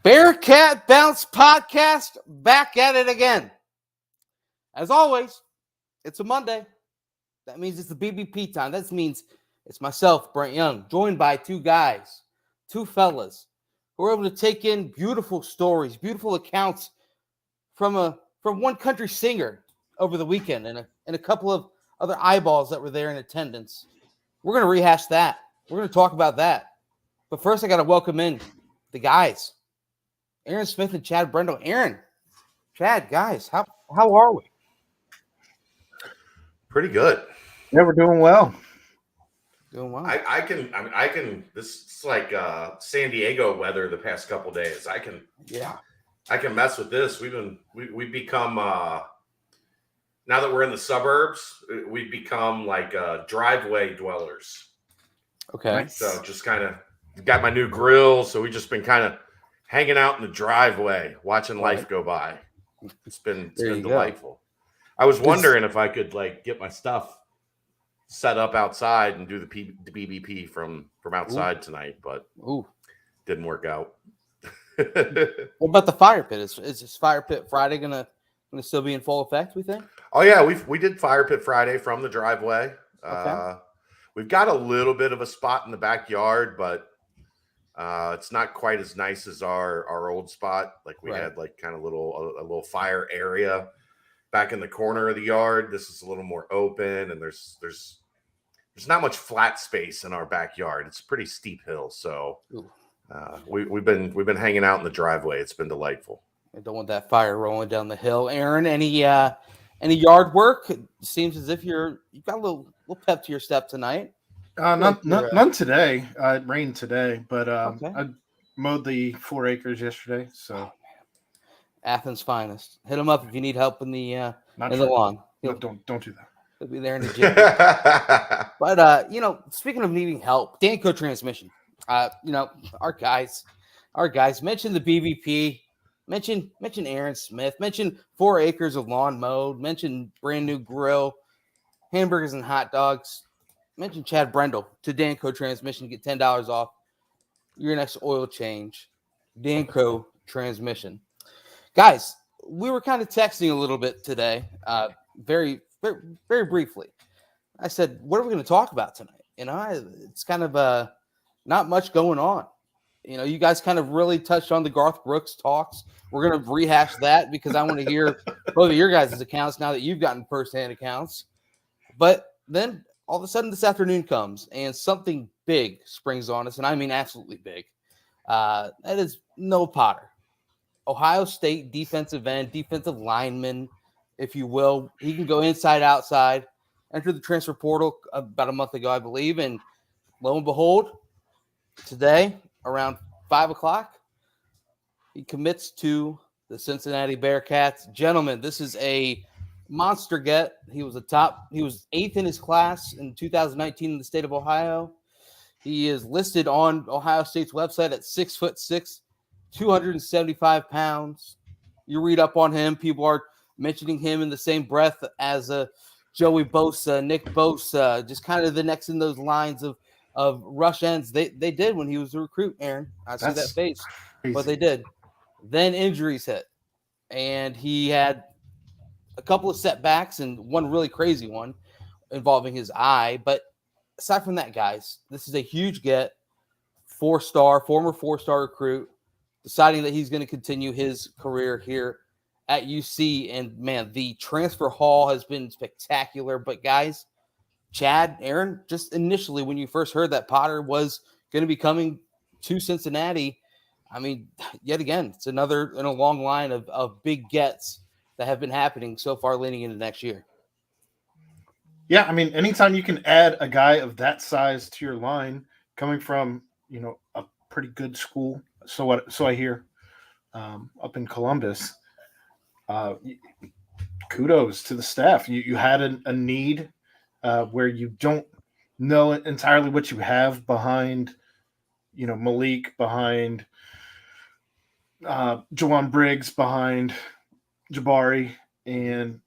Bearcat Bounce Podcast, back at it again. As always, it's a Monday. That means it's the BBP time. That means it's myself, Brent Young, joined by two guys, two fellas, who are able to take in beautiful stories, beautiful accounts from one country singer over the weekend and a couple of other eyeballs that were there in attendance. We're going to rehash that. We're going to talk about that. But first, I got to welcome in the guys. Aaron Smith and Chad Brendel. Aaron, Chad, guys, how are we? Pretty good. Yeah, we're doing well. Doing well. I can. This is like San Diego weather the past couple days. I can mess with this. We've become now that we're in the suburbs, we've become like driveway dwellers. Okay. So just kind of got my new grill. So we've just been kind of hanging out in the driveway, watching life go by. It's been delightful. I was wondering if I could like get my stuff set up outside and do the BBP from outside tonight, but didn't work out. What about the fire pit? Is this Fire Pit Friday gonna still be in full effect, we think? Oh yeah, we did Fire Pit Friday from the driveway. Okay. We've got a little bit of a spot in the backyard, but it's not quite as nice as our old spot. Like we had like kind of a little fire area back in the corner of the yard. This is a little more open, and there's not much flat space in our backyard. It's a pretty steep hill, so we've been hanging out in the driveway. It's been delightful. I don't want that fire rolling down the hill. Aaron, any yard work? It seems as if you got a little pep to your step tonight. None today. It rained today, but I mowed the 4 acres yesterday. So Athens' finest. Hit him up if you need help in the lawn. No, don't do that. He'll be there in the gym. But speaking of needing help, Danco transmission. Our guys mentioned the BVP, mentioned Aaron Smith, mentioned 4 acres of lawn mowed, mentioned brand new grill, hamburgers and hot dogs. Mention Chad Brendel to Danco Transmission. Get $10 off your next oil change. Danco Transmission. Guys, we were kind of texting a little bit today, very, very, very briefly. I said, what are we going to talk about tonight? It's kind of not much going on. You guys kind of really touched on the Garth Brooks talks. We're going to rehash that because I want to hear both of your guys' accounts now that you've gotten firsthand accounts. But then all of a sudden this afternoon comes and something big springs on us, and I mean absolutely big. That is Noah Potter, Ohio State defensive end, defensive lineman, if you will. He can go inside, outside, entered the transfer portal about a month ago, I believe, and lo and behold, today around 5 o'clock, he commits to the Cincinnati Bearcats. Gentlemen, this is a monster get. He was 8th in his class in 2019 in the state of Ohio. He is listed on Ohio State's website at 6'6", 275 pounds. You read up on him. People are mentioning him in the same breath as Joey Bosa, Nick Bosa, just kind of the next in those lines of rush ends. They did when he was a recruit, Aaron. I see that face, but they did. Then injuries hit, and he had a couple of setbacks and one really crazy one involving his eye. But aside from that, guys, this is a huge get. Former 4-star recruit, deciding that he's going to continue his career here at UC. And man, the transfer haul has been spectacular. But guys, Chad, Aaron, just initially when you first heard that Potter was going to be coming to Cincinnati, I mean, yet again, it's another in a long line of big gets that have been happening so far leading into next year. Yeah, I mean, anytime you can add a guy of that size to your line, coming from a pretty good school, so I hear, up in Columbus, kudos to the staff. You had a need where you don't know entirely what you have behind, Malik, behind Jawan Briggs, behind Jabari, and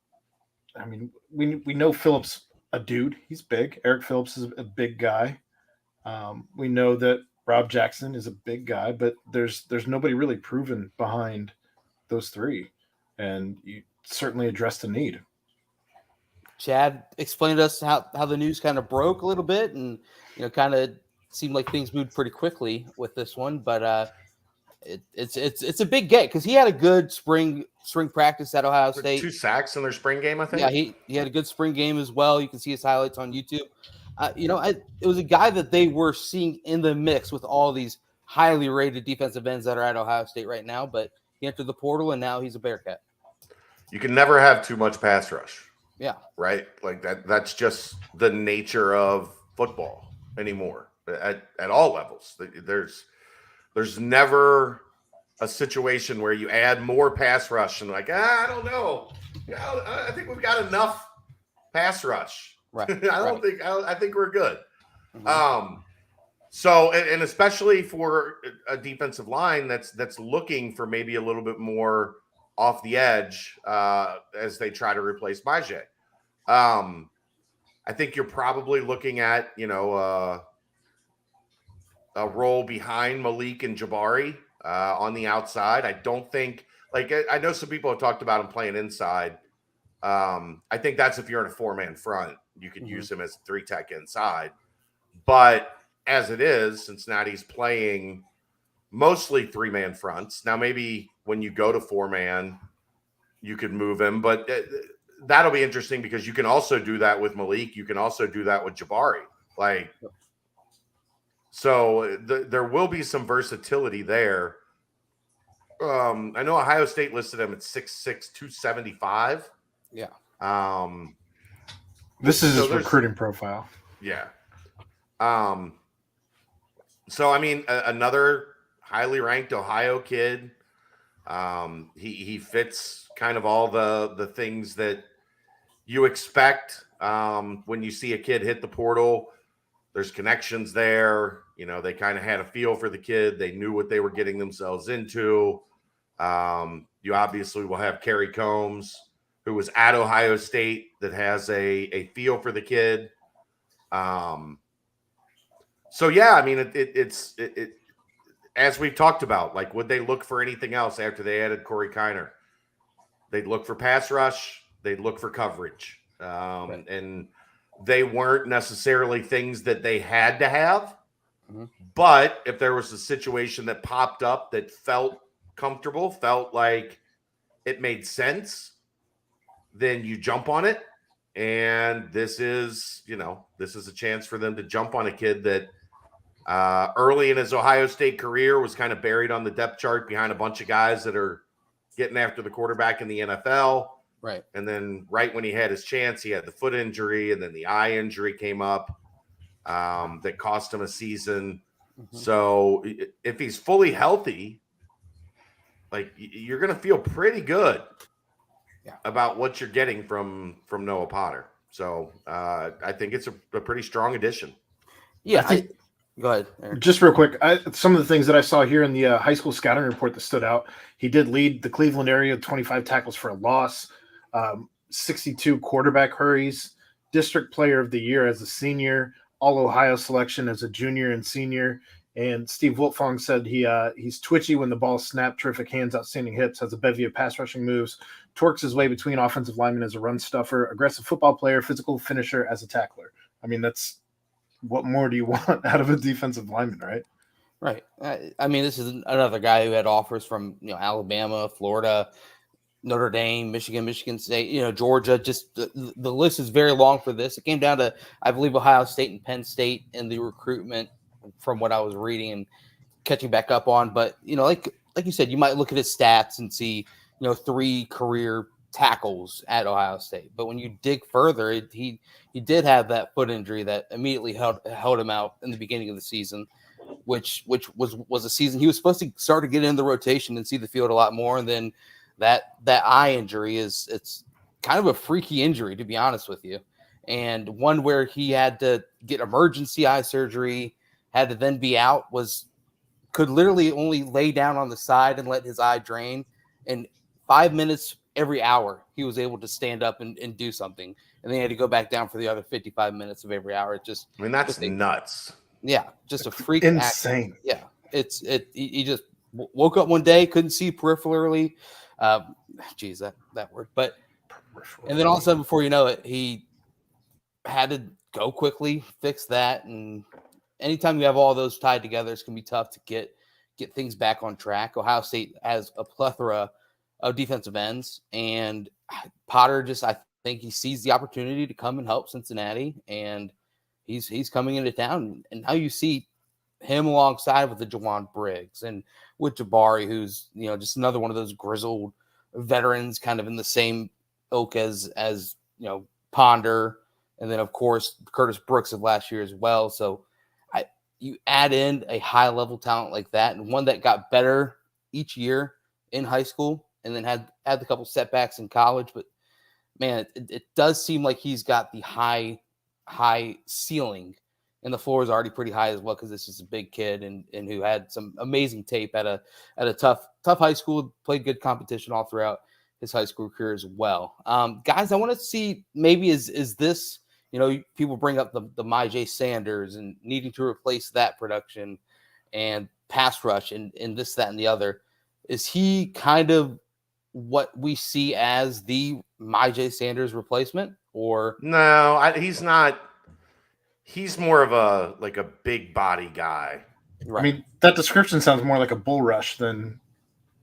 I mean, we know Phillips a dude. He's big. Eric Phillips is a big guy. We know that Rob Jackson is a big guy, but there's nobody really proven behind those three, and you certainly addressed the need. Chad explained to us how the news kind of broke a little bit, and kind of seemed like things moved pretty quickly with this one. But it's a big get because he had a good spring practice at Ohio State. 2 sacks in their spring game, I think. Yeah, he had a good spring game as well. You can see his highlights on YouTube. It was a guy that they were seeing in the mix with all these highly rated defensive ends that are at Ohio State right now. But he entered the portal, and now he's a Bearcat. You can never have too much pass rush. Yeah. Right? Like that's just the nature of football anymore at all levels. There's never a situation where you add more pass rush and like, I don't know. I think we've got enough pass rush. Right. I think we're good. Mm-hmm. So, and especially for a defensive line that's looking for maybe a little bit more off the edge as they try to replace Bajay. I think you're probably looking at, a role behind Malik and Jabari on the outside. I don't think, I know some people have talked about him playing inside. I think that's if you're in a 4-man front, you could use him as a 3-tech inside. But as it is, Cincinnati's playing mostly 3-man fronts. Now, maybe when you go to 4-man, you could move him, but that'll be interesting because you can also do that with Malik. You can also do that with Jabari. So there will be some versatility there. I know Ohio State listed him at 6'6", 275. Yeah. This is his recruiting profile. Yeah. So, I mean, another highly ranked Ohio kid. He fits kind of all the things that you expect when you see a kid hit the portal. There's connections there. They kind of had a feel for the kid. They knew what they were getting themselves into. You obviously will have Kerry Combs, who was at Ohio State, that has a feel for the kid. So, yeah, I mean, it's as we've talked about, would they look for anything else after they added Corey Kiner? They'd look for pass rush. They'd look for coverage. Right. And they weren't necessarily things that they had to have. Mm-hmm. But if there was a situation that popped up that felt comfortable, felt like it made sense, then you jump on it. And this is a chance for them to jump on a kid that early in his Ohio State career was kind of buried on the depth chart behind a bunch of guys that are getting after the quarterback in the NFL. Right. And then right when he had his chance, he had the foot injury, and then the eye injury came up that cost him a season. Mm-hmm. So if he's fully healthy, you're going to feel pretty good about what you're getting from Noah Potter. So I think it's a pretty strong addition. Yeah. Go ahead, Aaron. Just real quick, some of the things that I saw here in the high school scouting report that stood out, he did lead the Cleveland area with 25 tackles for a loss, 62 quarterback hurries, district player of the year as a senior, All-Ohio selection as a junior and senior. And Steve Wiltfong said he's twitchy when the ball snapped, terrific hands, outstanding hips, has a bevy of pass rushing moves, torques his way between offensive linemen as a run stuffer, aggressive football player, physical finisher as a tackler. I mean, what more do you want out of a defensive lineman, right? Right. I mean, this is another guy who had offers from Alabama, Florida, Notre Dame, Michigan State, Georgia. Just the list is very long for this. It came down to, I believe, Ohio State and Penn State in the recruitment, from what I was reading and catching back up on. But like you said, you might look at his stats and see 3 career tackles at Ohio State. But when you dig further, he did have that foot injury that immediately held him out in the beginning of the season, which was a season he was supposed to start to get in the rotation and see the field a lot more. And then that eye injury it's kind of a freaky injury, to be honest with you, and one where he had to get emergency eye surgery, had to then be out, could literally only lay down on the side and let his eye drain. And 5 minutes every hour, he was able to stand up and do something. And then he had to go back down for the other 55 minutes of every hour. That's nuts. Yeah, just a freak. Insane. Yeah, he just woke up one day, couldn't see peripherally. Geez, that word. But and then all of a sudden, before you know it, he had to go quickly, fix that. And anytime you have all those tied together, it's gonna be tough to get things back on track. Ohio State has a plethora of defensive ends, and Potter I think he sees the opportunity to come and help Cincinnati, and he's coming into town. And now you see him alongside with the Jawan Briggs and with Jabari, who's just another one of those grizzled veterans, kind of in the same ilk as Ponder, and then of course Curtis Brooks of last year as well. So you add in a high level talent like that, and one that got better each year in high school, and then had a couple setbacks in college. But man, it does seem like he's got the high ceiling, and the floor is already pretty high as well, because this is a big kid and who had some amazing tape at a tough high school, played good competition all throughout his high school career as well. Guys, I want to see, maybe is this, people bring up the Myjai Sanders and needing to replace that production and pass rush and this, that, and the other. Is he kind of what we see as the Myjai Sanders replacement, or no? He's not. He's more of a big body guy. Right. I mean, that description sounds more like a bull rush than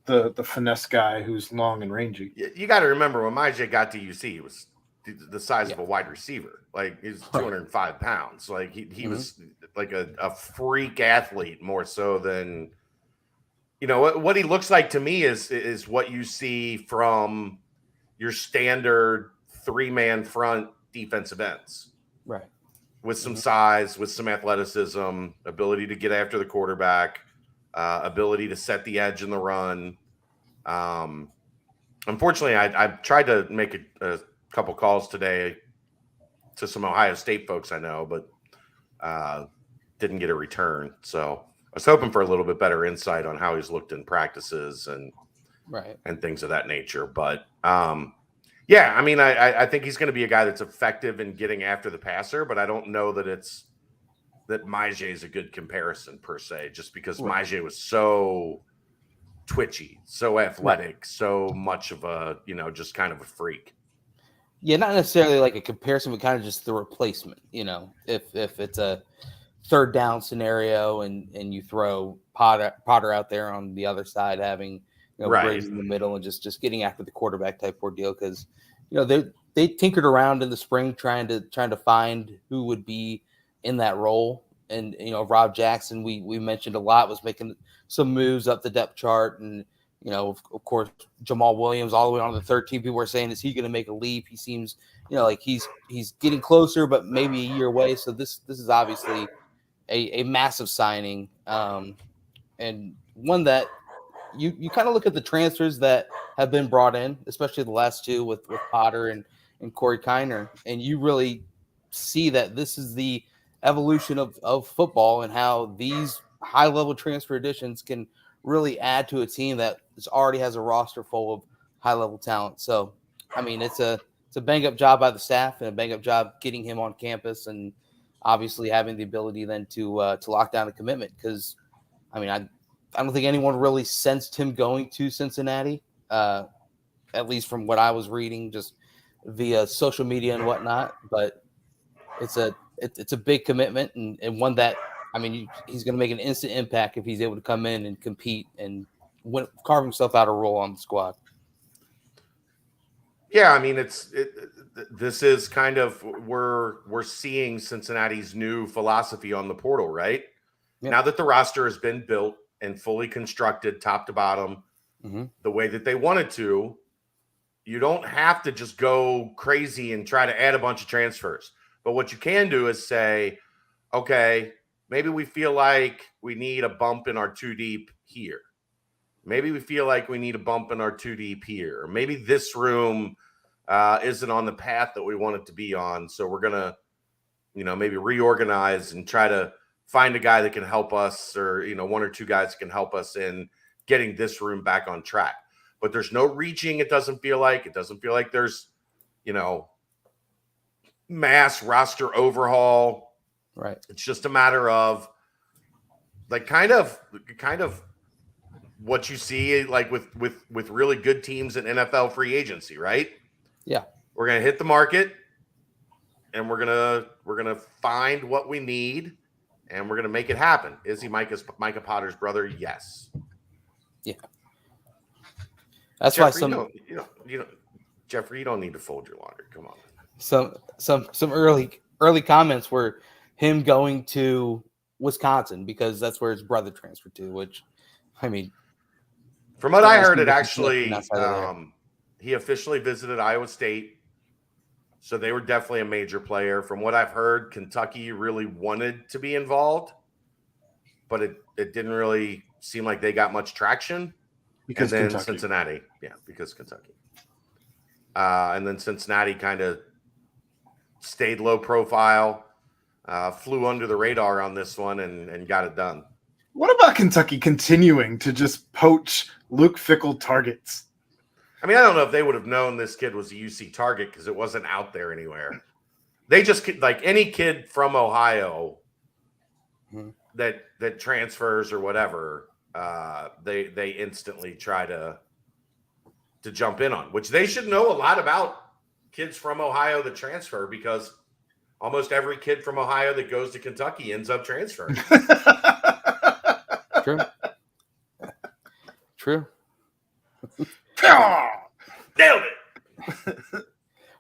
the finesse guy who's long and rangy. You got to remember, when Myjai got to UC, he was the size of a wide receiver. Like, he's 205 pounds. Like, he was like a freak athlete, more so than, what he looks like to me is what you see from your standard 3-man front defensive ends. Right. With some size, with some athleticism, ability to get after the quarterback, ability to set the edge in the run. Unfortunately, I tried to make a couple calls today to some Ohio State folks I know, but didn't get a return. So I was hoping for a little bit better insight on how he's looked in practices and things of that nature. But yeah, I mean, I think he's going to be a guy that's effective in getting after the passer, but I don't know that Myjai is a good comparison per se, just because Myjai was so twitchy, so athletic, so much of a, just kind of a freak. Yeah, not necessarily like a comparison, but kind of just the replacement. If it's a third down scenario and you throw Potter out there on the other side, having Briggs in the middle and just getting after the quarterback type ordeal, because they tinkered around in the spring trying to find who would be in that role. And Rob Jackson, we mentioned a lot, was making some moves up the depth chart, and of course Jamal Williams all the way on the 13. People were saying, is he going to make a leap? He seems like he's getting closer, but maybe a year away. So this is obviously a massive signing, and one that you kind of look at the transfers that have been brought in, especially the last two with Potter and Corey Kiner, and you really see that this is the evolution of football, and how these high-level transfer additions can really add to a team that already has a roster full of high-level talent. So, I mean, it's a bang-up job by the staff and a bang-up job getting him on campus, and obviously having the ability then to lock down a commitment, because, I mean, I don't think anyone really sensed him going to Cincinnati, at least from what I was reading just via social media and whatnot. But it's a big commitment, and one that, I mean, he's going to make an instant impact if he's able to come in and compete and carve himself out a role on the squad. Yeah, I mean, this is kind of, we're seeing Cincinnati's new philosophy on the portal, right? Yeah. Now that the roster has been built and fully constructed top to bottom, the way that they wanted to, you don't have to just go crazy and try to add a bunch of transfers. But what you can do is say, okay, maybe we feel like we need a bump in our 2 deep here. Maybe we feel like we need a bump in our 2 deep here. Maybe this room isn't on the path that we want it to be on. So we're going to, maybe reorganize and try to find a guy that can help us, or, 1 or 2 guys that can help us in getting this room back on track. But there's no reaching. It doesn't feel like there's, mass roster overhaul. Right. It's just a matter of like kind of what you see like with really good teams in NFL free agency, right? Yeah. We're gonna hit the market and we're gonna find what we need and we're gonna make it happen. Is he Micah Potter's brother? Yes. Yeah. That's Jeffrey, why Jeffrey, you don't need to fold your laundry. Come on. Some early comments were him going to Wisconsin because that's where his brother transferred to, which, I mean, from what I heard, it actually he officially visited Iowa State, so they were definitely a major player. From what I've heard, Kentucky really wanted to be involved, but it didn't really seem like they got much traction. Because and then Kentucky. Cincinnati, because Kentucky, and then Cincinnati kind of stayed low profile, flew under the radar on this one, and got it done. What about Kentucky continuing to just poach Luke Fickell targets? I mean, I don't know if they would have known this kid was a UC target because it wasn't out there anywhere. They just like any kid from Ohio that transfers or whatever. They instantly try to jump in on, which they should know a lot about kids from Ohio that transfer because almost every kid from Ohio that goes to Kentucky ends up transferring. True. Nailed it.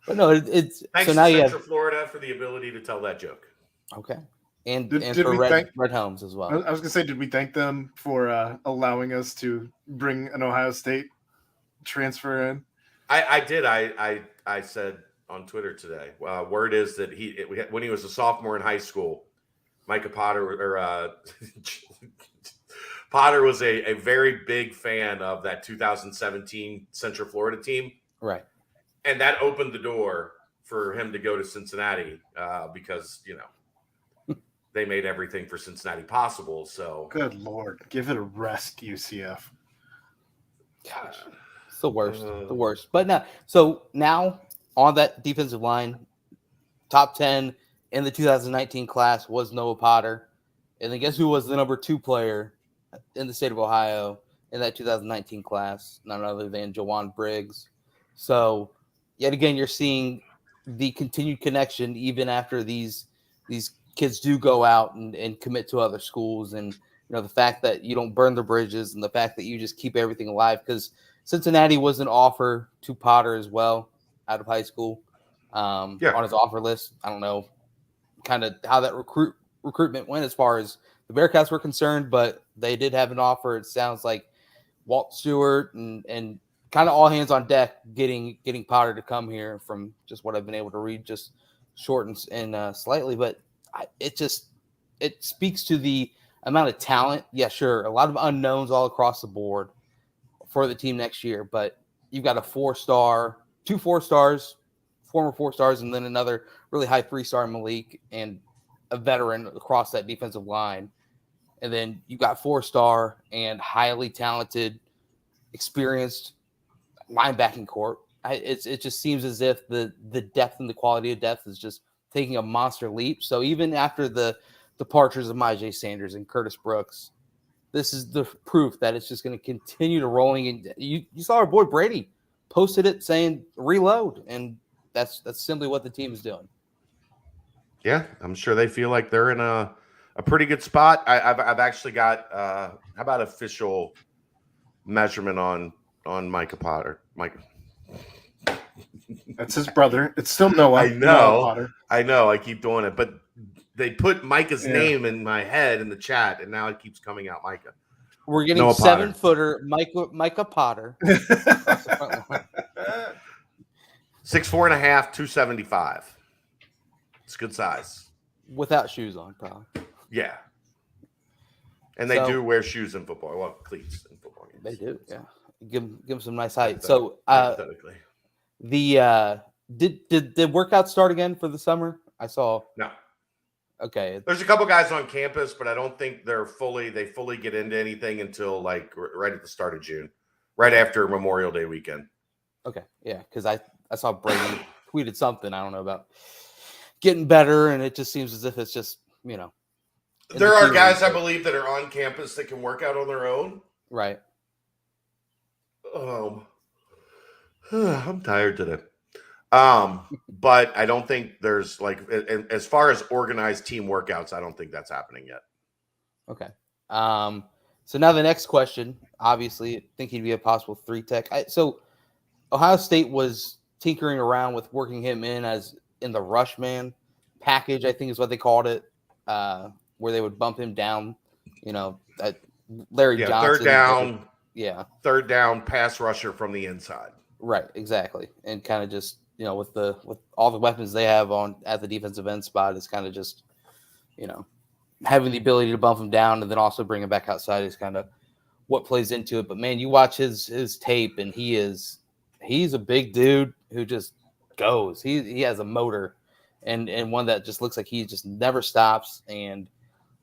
But no, it's thanks so now to you Central have Florida for the ability to tell that joke. Okay. And Did for we Red Holmes as well. I was gonna say, did we thank them for allowing us to bring an Ohio State transfer in? I did. I said on Twitter today. Word is that when he was a sophomore in high school, Micah Potter Potter was a very big fan of that 2017 Central Florida team, right? And that opened the door for him to go to Cincinnati because they made everything for Cincinnati possible. So good Lord, give it a rest, UCF. Gosh, it's the worst, the worst. But now, so now on that defensive line, top 10 in the 2019 class was Noah Potter, and then guess who was the number 2 player in the state of Ohio in that 2019 class? None other than Jawan Briggs. So yet again, you're seeing the continued connection even after these kids do go out and commit to other schools, and the fact that you don't burn the bridges and the fact that you just keep everything alive, because Cincinnati was an offer to Potter as well out of high school on his offer list. I don't know kind of how that recruitment went as far as the Bearcats were concerned, but they did have an offer. It sounds like Walt Stewart and kind of all hands on deck getting Potter to come here, from just what I've been able to read, just short and slightly, but it speaks to the amount of talent. Yeah, sure, a lot of unknowns all across the board for the team next year, but you've got a 4-star, 2 4-stars, former 4-stars, and then another really high 3-star Malik, and a veteran across that defensive line. And then you got 4-star and highly talented, experienced linebacking court. It just seems as if the depth and the quality of depth is just taking a monster leap. So even after the departures of Myjai Sanders and Curtis Brooks, this is the proof that it's just going to continue to rolling. And you saw our boy Brady posted it saying reload, and that's simply what the team is doing. Yeah, I'm sure they feel like they're in a pretty good spot. I've actually got how about official measurement on Micah Potter? That's his brother. It's still Noah. I know. Noah Potter. I know. I keep doing it, but they put Micah's name in my head in the chat, and now it keeps coming out Micah. We're getting Noah 7-footer Micah Potter. 6'4.5", 275. It's good size. Without shoes on, probably. Yeah. And they do wear shoes in football. Well, cleats in football games. They do, yeah. Give them some nice height. So, did workouts start again for the summer? I saw. No. Okay. There's a couple guys on campus, but I don't think they fully get into anything until like right at the start of June, right after Memorial Day weekend. Okay. Yeah. Because I saw Brady tweeted something, I don't know, about getting better, and it just seems as if it's just you know. There are guys, I believe, that are on campus that can work out on their own. Right. I'm tired today. But I don't think there's like, as far as organized team workouts, I don't think that's happening yet. Okay. So now the next question, obviously, I think he'd be a possible 3 tech. So Ohio State was tinkering around with working him in the rush man package, I think is what they called it, where they would bump him down, at Larry Johnson. Third down pass rusher from the inside. Right, exactly. And kind of just, with all the weapons they have at the defensive end spot, is kind of just, having the ability to bump him down and then also bring him back outside is kind of what plays into it. But man, you watch his tape and he's a big dude who just goes. He has a motor and one that just looks like he just never stops and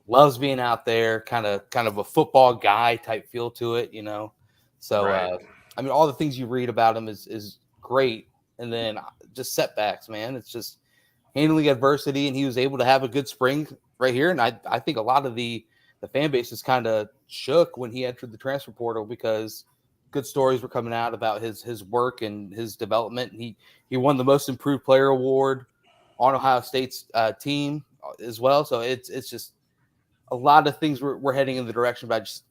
loves being out there, kind of a football guy type feel to it, So right. I mean, all the things you read about him is great, and then just setbacks, man. It's just handling adversity, and he was able to have a good spring right here. And I think a lot of the fan base is kind of shook when he entered the transfer portal because good stories were coming out about his work and his development. And he won the Most Improved Player award on Ohio State's team as well. So it's just a lot of things we're heading in the direction, but just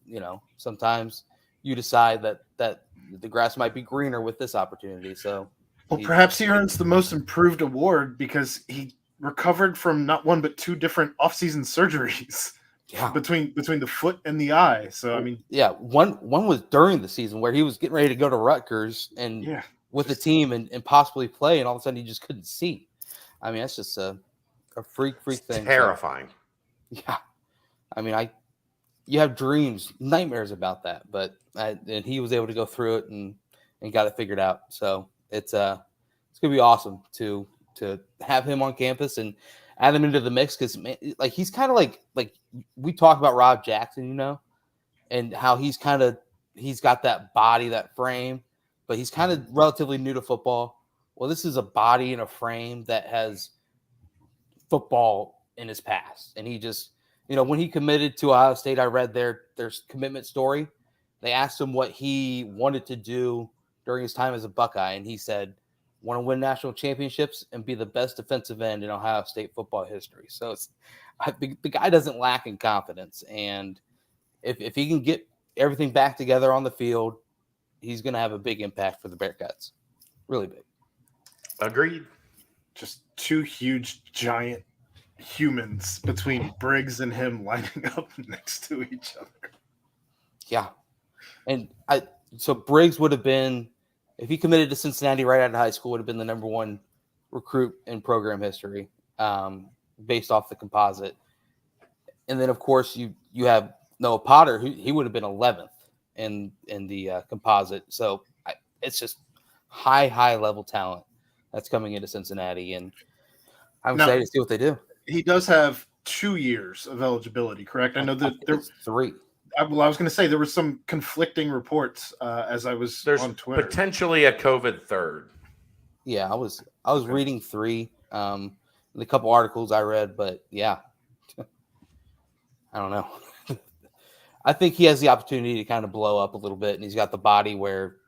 sometimes you decide that the grass might be greener with this opportunity. So, well, perhaps he earns the Most Improved award because he recovered from not one but 2 different off-season surgeries. Yeah. between the foot and the eye. So I mean, yeah, one was during the season where he was getting ready to go to Rutgers and with the team and possibly play, and all of a sudden he just couldn't see. I mean, that's just a freak thing. Terrifying. So, yeah, I mean, you have dreams, nightmares about that, but and he was able to go through it and got it figured out. So it's gonna be awesome to have him on campus and add him into the mix because like he's kind of like we talk about Rob Jackson, and how he's got that body, that frame, but he's kind of relatively new to football. Well, this is a body and a frame that has football in his past, and he just. When he committed to Ohio State, I read their commitment story. They asked him what he wanted to do during his time as a Buckeye, and he said, want to win national championships and be the best defensive end in Ohio State football history. So the guy doesn't lack in confidence, and if he can get everything back together on the field, he's going to have a big impact for the Bearcats. Really big. Agreed. Just 2 huge, giant humans between Briggs and him lining up next to each other. Yeah. And so Briggs would have been, if he committed to Cincinnati right out of high school, would have been the number 1 recruit in program history, based off the composite. And then of course you have Noah Potter, who he would have been 11th in the composite. So it's just high level talent that's coming into Cincinnati, and I'm excited to see what they do. He does have 2 years of eligibility, correct? I know that there's 3. I was going to say there were some conflicting reports as I was on Twitter. Potentially a COVID 3rd. Yeah, I was reading 3, in a couple articles I read, but yeah, I don't know. I think he has the opportunity to kind of blow up a little bit, and he's got the body where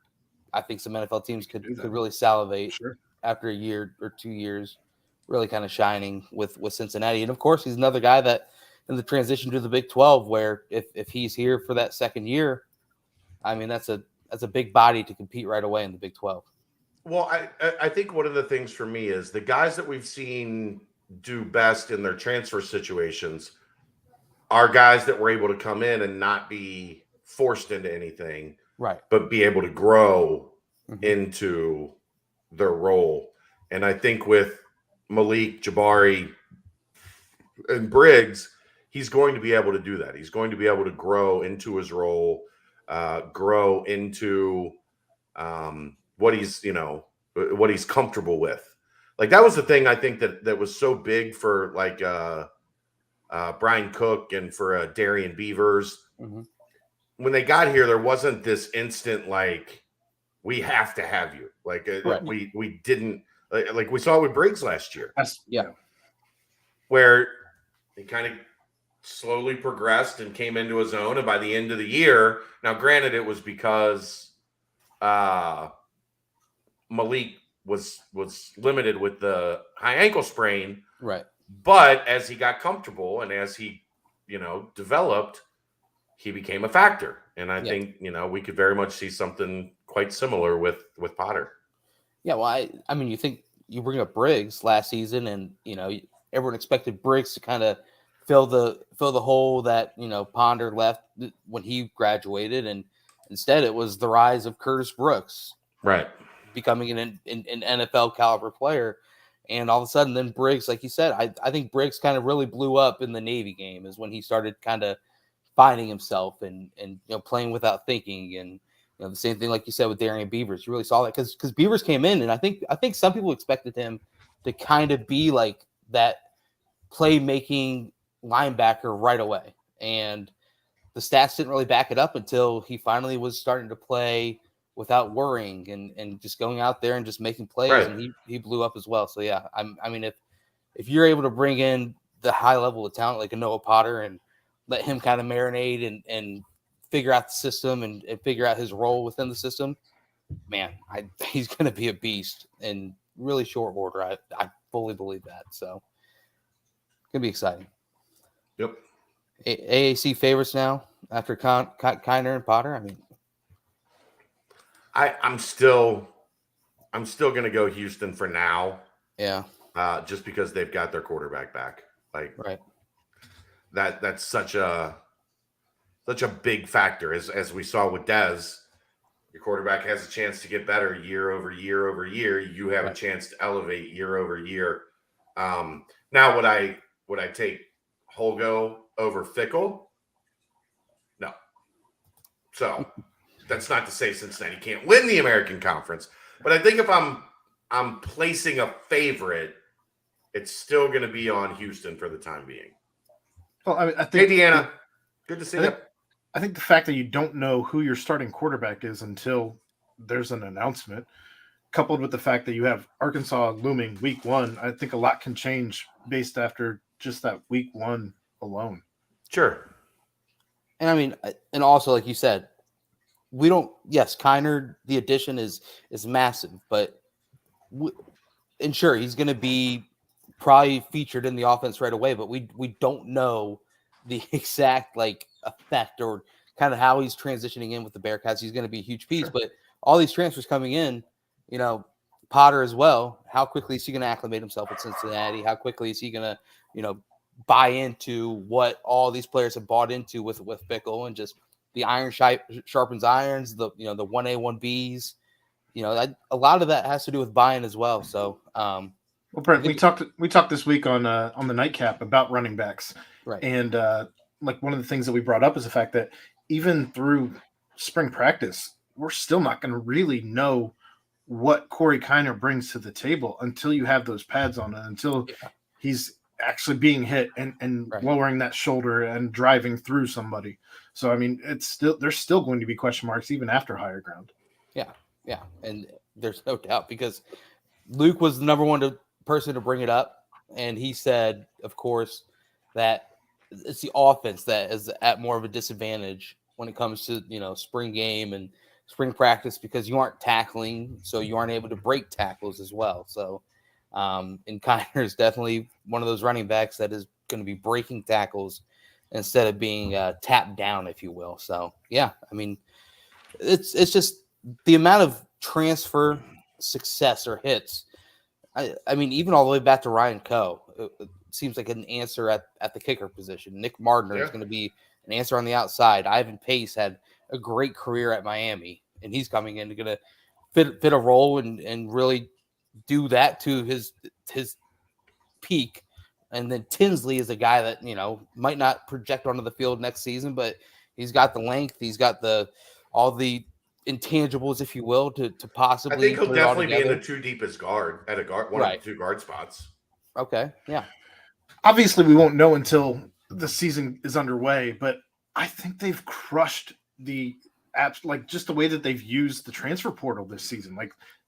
I think some NFL teams could really salivate after a year or 2 years. Really kind of shining with Cincinnati. And of course, he's another guy that in the transition to the Big 12, where if he's here for that second year, I mean, that's a big body to compete right away in the Big 12. Well, I think one of the things for me is the guys that we've seen do best in their transfer situations are guys that were able to come in and not be forced into anything, right? But be able to grow into their role. And I think with Malik, Jabari, and Briggs, he's going to be able to do that. He's going to be able to grow into his role, grow into what he's comfortable with. Like that was the thing I think that was so big for like Brian Cook and for Darian Beavers. When they got here, there wasn't this instant like we have to have you. Like we didn't. Like we saw with Briggs last year. Yeah. Where he kind of slowly progressed and came into his own. And by the end of the year, now granted, it was because Malik was limited with the high ankle sprain. Right. But as he got comfortable and as he, developed, he became a factor. And I think, we could very much see something quite similar with Potter. Yeah, well, I mean, you think you bring up Briggs last season, and everyone expected Briggs to kind of fill the hole that Ponder left when he graduated, and instead it was the rise of Curtis Brooks, right, becoming an NFL caliber player, and all of a sudden, then Briggs, like you said, I think Briggs kind of really blew up in the Navy game is when he started kind of finding himself and playing without thinking, and the same thing like you said with Darian Beavers. You really saw that because Beavers came in, and I think some people expected him to kind of be like that playmaking linebacker right away, and the stats didn't really back it up until he finally was starting to play without worrying and just going out there and just making plays, right. And he blew up as well. So yeah, I mean if you're able to bring in the high level of talent like a Noah Potter and let him kind of marinate and figure out the system and figure out his role within the system, man, he's going to be a beast in really short order. I fully believe that. So it's going to be exciting. Yep. AAC favorites now after Kiner and Potter. I mean, I'm still going to go Houston for now. Yeah. Just because they've got their quarterback back. Like, right. That's such a big factor as we saw with Dez. Your quarterback has a chance to get better year over year over year. You have a chance to elevate year over year. Now, would I take Holgo over Fickle? No. So that's not to say Cincinnati can't win the American Conference, but I think if I'm placing a favorite, it's still going to be on Houston for the time being. Well, I mean, I think Deanna, good to see you. I think the fact that you don't know who your starting quarterback is until there's an announcement, coupled with the fact that you have Arkansas looming week 1, I think a lot can change based after just that week 1 alone. Sure. And I mean, and also, like you said, we don't, yes, Kiner, the addition is massive, but and sure, he's going to be probably featured in the offense right away, but we don't know the exact effect or kind of how he's transitioning in with the Bearcats. He's going to be a huge piece, but all these transfers coming in, Potter as well. How quickly is he going to acclimate himself at Cincinnati? How quickly is he going to, buy into what all these players have bought into with Fickle and just the iron sharpens irons, the 1A, 1Bs, a lot of that has to do with buying as well. So, well, Brent, we talked this week on the nightcap about running backs, right? And one of the things that we brought up is the fact that even through spring practice, we're still not going to really know what Corey Kiner brings to the table until you have those pads on, and until he's actually being hit and lowering that shoulder and driving through somebody. So, I mean, there's still going to be question marks even after higher ground. Yeah, and there's no doubt because Luke was the number one person to bring it up, and he said, of course, that it's the offense that is at more of a disadvantage when it comes to spring game and spring practice because you aren't tackling, so you aren't able to break tackles as well. So, and Kiner is definitely one of those running backs that is going to be breaking tackles instead of being tapped down, if you will. So, yeah, I mean, it's just the amount of transfer success or hits. I mean, even all the way back to Ryan Coe, it seems like an answer at the kicker position. Nick Mardner is going to be an answer on the outside. Ivan Pace had a great career at Miami, and he's coming in going to fit a role and really do that to his peak. And then Tinsley is a guy that might not project onto the field next season, but he's got the length, he's got all the intangibles, if you will, to possibly. I think he'll definitely be in the 2 deepest guard at one of the 2 guard spots. Okay, yeah. Obviously, we won't know until the season is underway, but I think they've crushed the apps, just the way that they've used the transfer portal this season.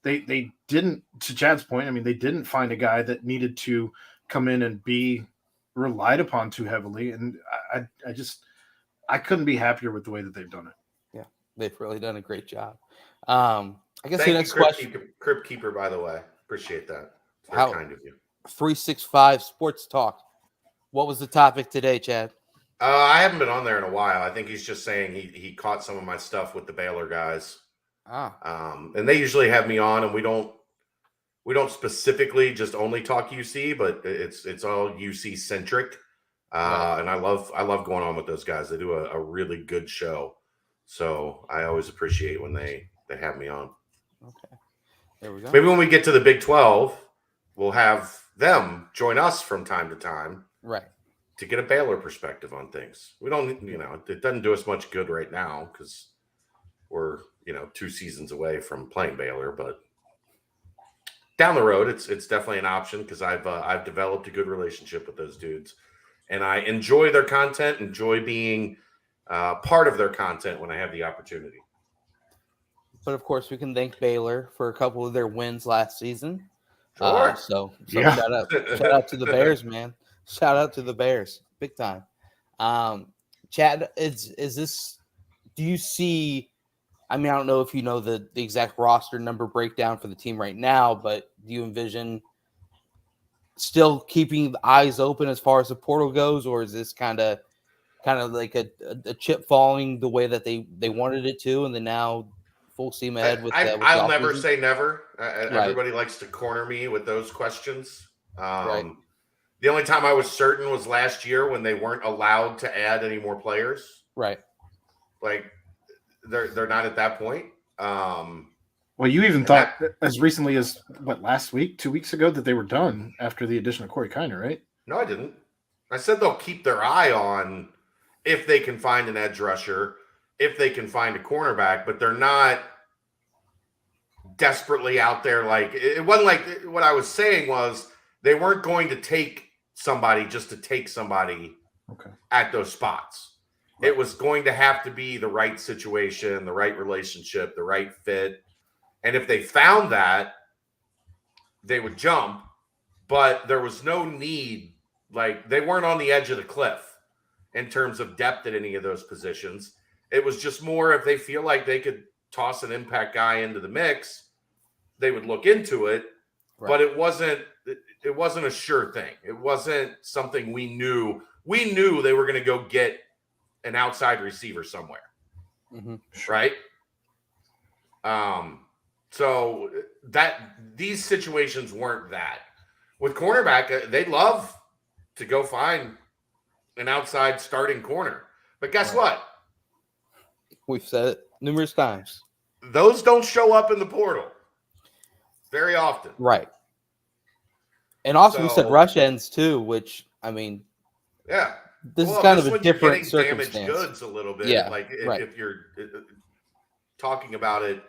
They didn't, to Chad's point, I mean, they didn't find a guy that needed to come in and be relied upon too heavily, and I couldn't be happier with the way that they've done it. Yeah, they've really done a great job. I guess Thank the you, next question. Crypt Keeper, by the way. Appreciate that. It's very How kind of you. 365 Sports Talk. What was the topic today, Chad? I haven't been on there in a while. I think he's just saying he caught some of my stuff with the Baylor guys. And they usually have me on, and we don't specifically just only talk UC, but it's all UC centric. Right. And I love going on with those guys. They do a really good show. So I always appreciate when they have me on. Okay. There we go. Maybe when we get to the Big 12, we'll have them join us from time to time. Right. To get a Baylor perspective on things. We don't, it doesn't do us much good right now because we're, 2 seasons away from playing Baylor, but down the road, it's definitely an option because I've developed a good relationship with those dudes, and I enjoy their content, enjoy being part of their content when I have the opportunity. But of course, we can thank Baylor for a couple of their wins last season. Sure. So yeah. shout out to the Bears, man. Shout out to the Bears, big time. Chad, is this? Do you see? I mean, I don't know if you know the exact roster number breakdown for the team right now, but do you envision still keeping the eyes open as far as the portal goes, or is this kind of like a chip falling the way that they wanted it to, and then now full steam ahead with? I'll never say never. Right. Everybody likes to corner me with those questions. Right. The only time I was certain was last year when they weren't allowed to add any more players. Right. Like they're not at that point. Well, you even thought as recently as last week, 2 weeks ago, that they were done after the addition of Corey Kiner, right? No, I didn't. I said they'll keep their eye on if they can find an edge rusher, if they can find a cornerback, but they're not desperately out there. Like it wasn't like what I was saying was they weren't going to take somebody just to take somebody at those spots. Right. It was going to have to be the right situation, the right relationship, the right fit. And if they found that, they would jump, but there was no need. Like they weren't on the edge of the cliff in terms of depth at any of those positions. It was just more if they feel like they could toss an impact guy into the mix, they would look into it. Right. But it wasn't a sure thing. It wasn't something we knew. We knew they were going to go get an outside receiver somewhere. Mm-hmm. Right? So that these situations weren't that. With cornerback, they'd love to go find an outside starting corner. But guess what? We've said it numerous times. Those don't show up in the portal very often. Right. And also we said rush ends too, which, I mean, yeah. This is kind of a different circumstance. Damaged goods a little bit. Yeah, like if you're talking about it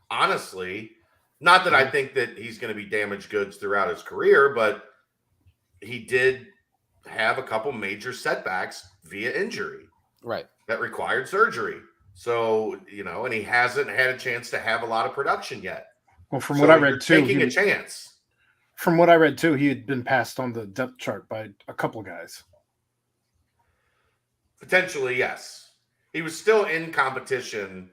honestly, not that I think that he's going to be damaged goods throughout his career, but he did have a couple major setbacks via injury. Right. That required surgery. So, and he hasn't had a chance to have a lot of production yet. Well, from what I read too, taking a chance. From what I read too, he had been passed on the depth chart by a couple of guys. Potentially, yes. He was still in competition,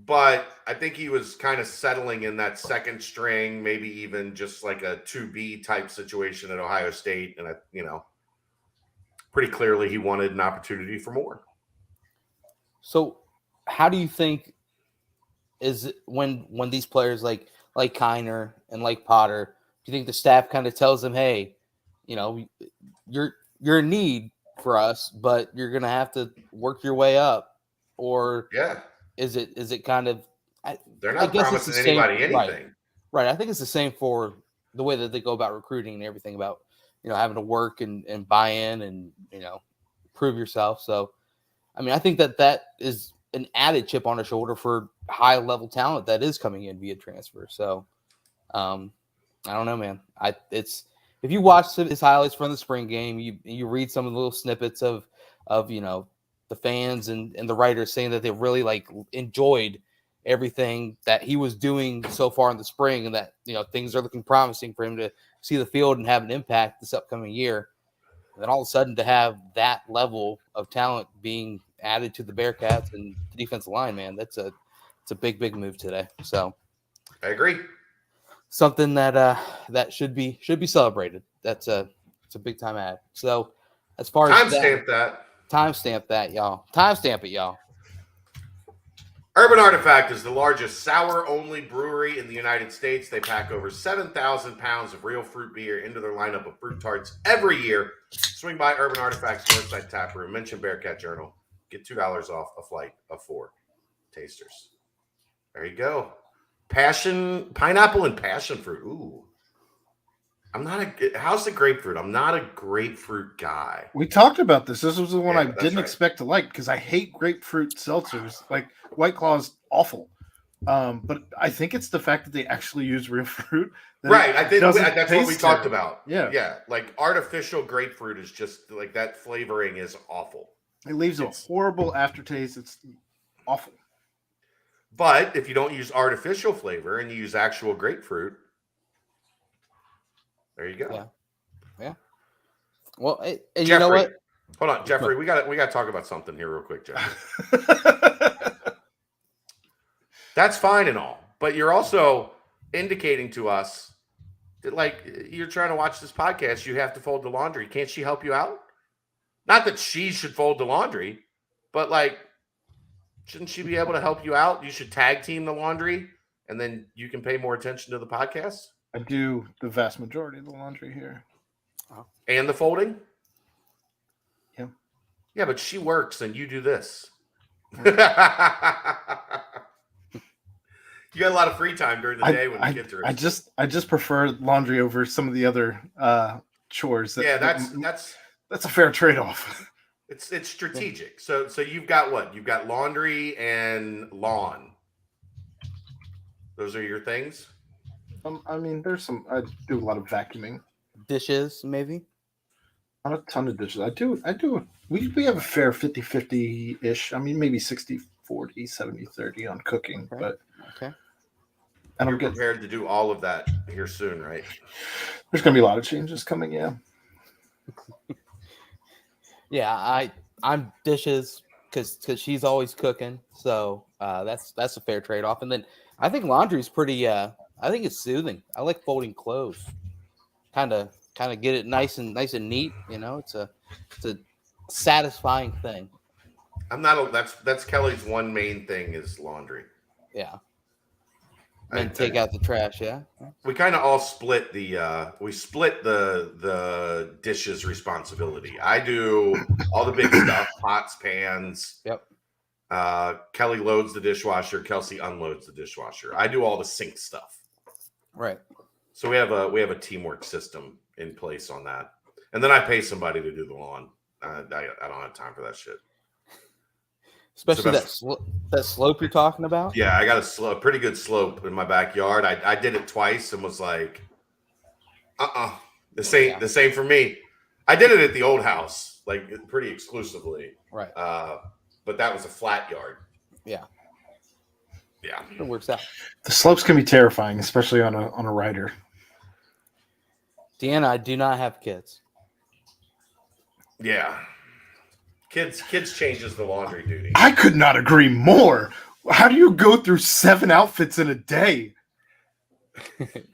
but I think he was kind of settling in that second string, maybe even just like a 2B type situation at Ohio State. And, pretty clearly he wanted an opportunity for more. So how do you think is when these players like Kiner and like Potter, do you think the staff kind of tells them, hey, you're in need for us, but you're gonna have to work your way up, or is it kind of? They're not promising anybody anything, right? I think it's the same for the way that they go about recruiting and everything about having to work and buy in and prove yourself. So, I mean, I think that is an added chip on the shoulder for high level talent that is coming in via transfer. So, I don't know, man. If you watch his highlights from the spring game, you read some of the little snippets of the fans and the writers saying that they really enjoyed everything that he was doing so far in the spring, and that things are looking promising for him to see the field and have an impact this upcoming year. then all of a sudden to have that level of talent being added to the Bearcats and the defensive line, man, it's a big move today. So I agree. Something that that should be celebrated. It's a big time ad. So as far as timestamp that, y'all. Timestamp it, y'all. Urban Artifact is the largest sour-only brewery in the United States. They pack over 7,000 pounds of real fruit beer into their lineup of fruit tarts every year. Swing by Urban Artifact's Northside Tap Room. Mention Bearcat Journal. Get $2 off a flight of 4 tasters. There you go. Pineapple and passion fruit. Ooh. How's the grapefruit? I'm not a grapefruit guy. We talked about this. This was the one I didn't expect to like because I hate grapefruit seltzers. Like White Claw's awful. But I think it's the fact that they actually use real fruit. Right. That's what we talked about. Yeah. Yeah. Like artificial grapefruit is just like that flavoring is awful. It leaves a horrible aftertaste. It's awful. But if you don't use artificial flavor and you use actual grapefruit, there you go. Yeah. Well, and Jeffrey, you know what? Hold on, Jeffrey. We got to talk about something here real quick, Jeffrey. That's fine and all, but you're also indicating to us that, like, you're trying to watch this podcast, you have to fold the laundry. Can't she help you out? Not that she should fold the laundry, but like, shouldn't she be able to help you out? You should tag team the laundry, and then you can pay more attention to the podcast. I do the vast majority of the laundry here. And the folding? Yeah. Yeah, but she works and you do this. You got a lot of free time during the day when you get to it. I just prefer laundry over some of the other chores. That's a fair trade-off. It's strategic. So you've got what? You've got laundry and lawn. Those are your things? I mean, I do a lot of vacuuming. Dishes, maybe? Not a ton of dishes. I do. We have a fair 50-50-ish. I mean, maybe 60-40, 70-30 on cooking. Okay. But okay. And I'm prepared to do all of that here soon, right? There's going to be a lot of changes coming, yeah. Yeah, I'm dishes because she's always cooking. So that's a fair trade-off. And then I think laundry's pretty I think it's soothing. I like folding clothes. Kind of get it nice and neat. You know, it's a satisfying thing. That's Kelly's one main thing is laundry. Yeah. And take out the trash. Yeah. We kind of all split the dishes responsibility. I do all the big stuff, pots, pans. Yep. Kelly loads the dishwasher. Kelsey unloads the dishwasher. I do all the sink stuff. Right. So we have a teamwork system in place on that, and then I pay somebody to do the lawn. I don't have time for that shit. Especially that slope you're talking about. Yeah, I got a pretty good slope in my backyard. I did it twice and was like, this ain't the same for me. I did it at the old house, like pretty exclusively. Right. But that was a flat yard. Yeah. Yeah. It works out. The slopes can be terrifying, especially on a rider. Deanna, I do not have kids. Yeah. Kids changes the laundry duty. I could not agree more. How do you go through 7 outfits in a day?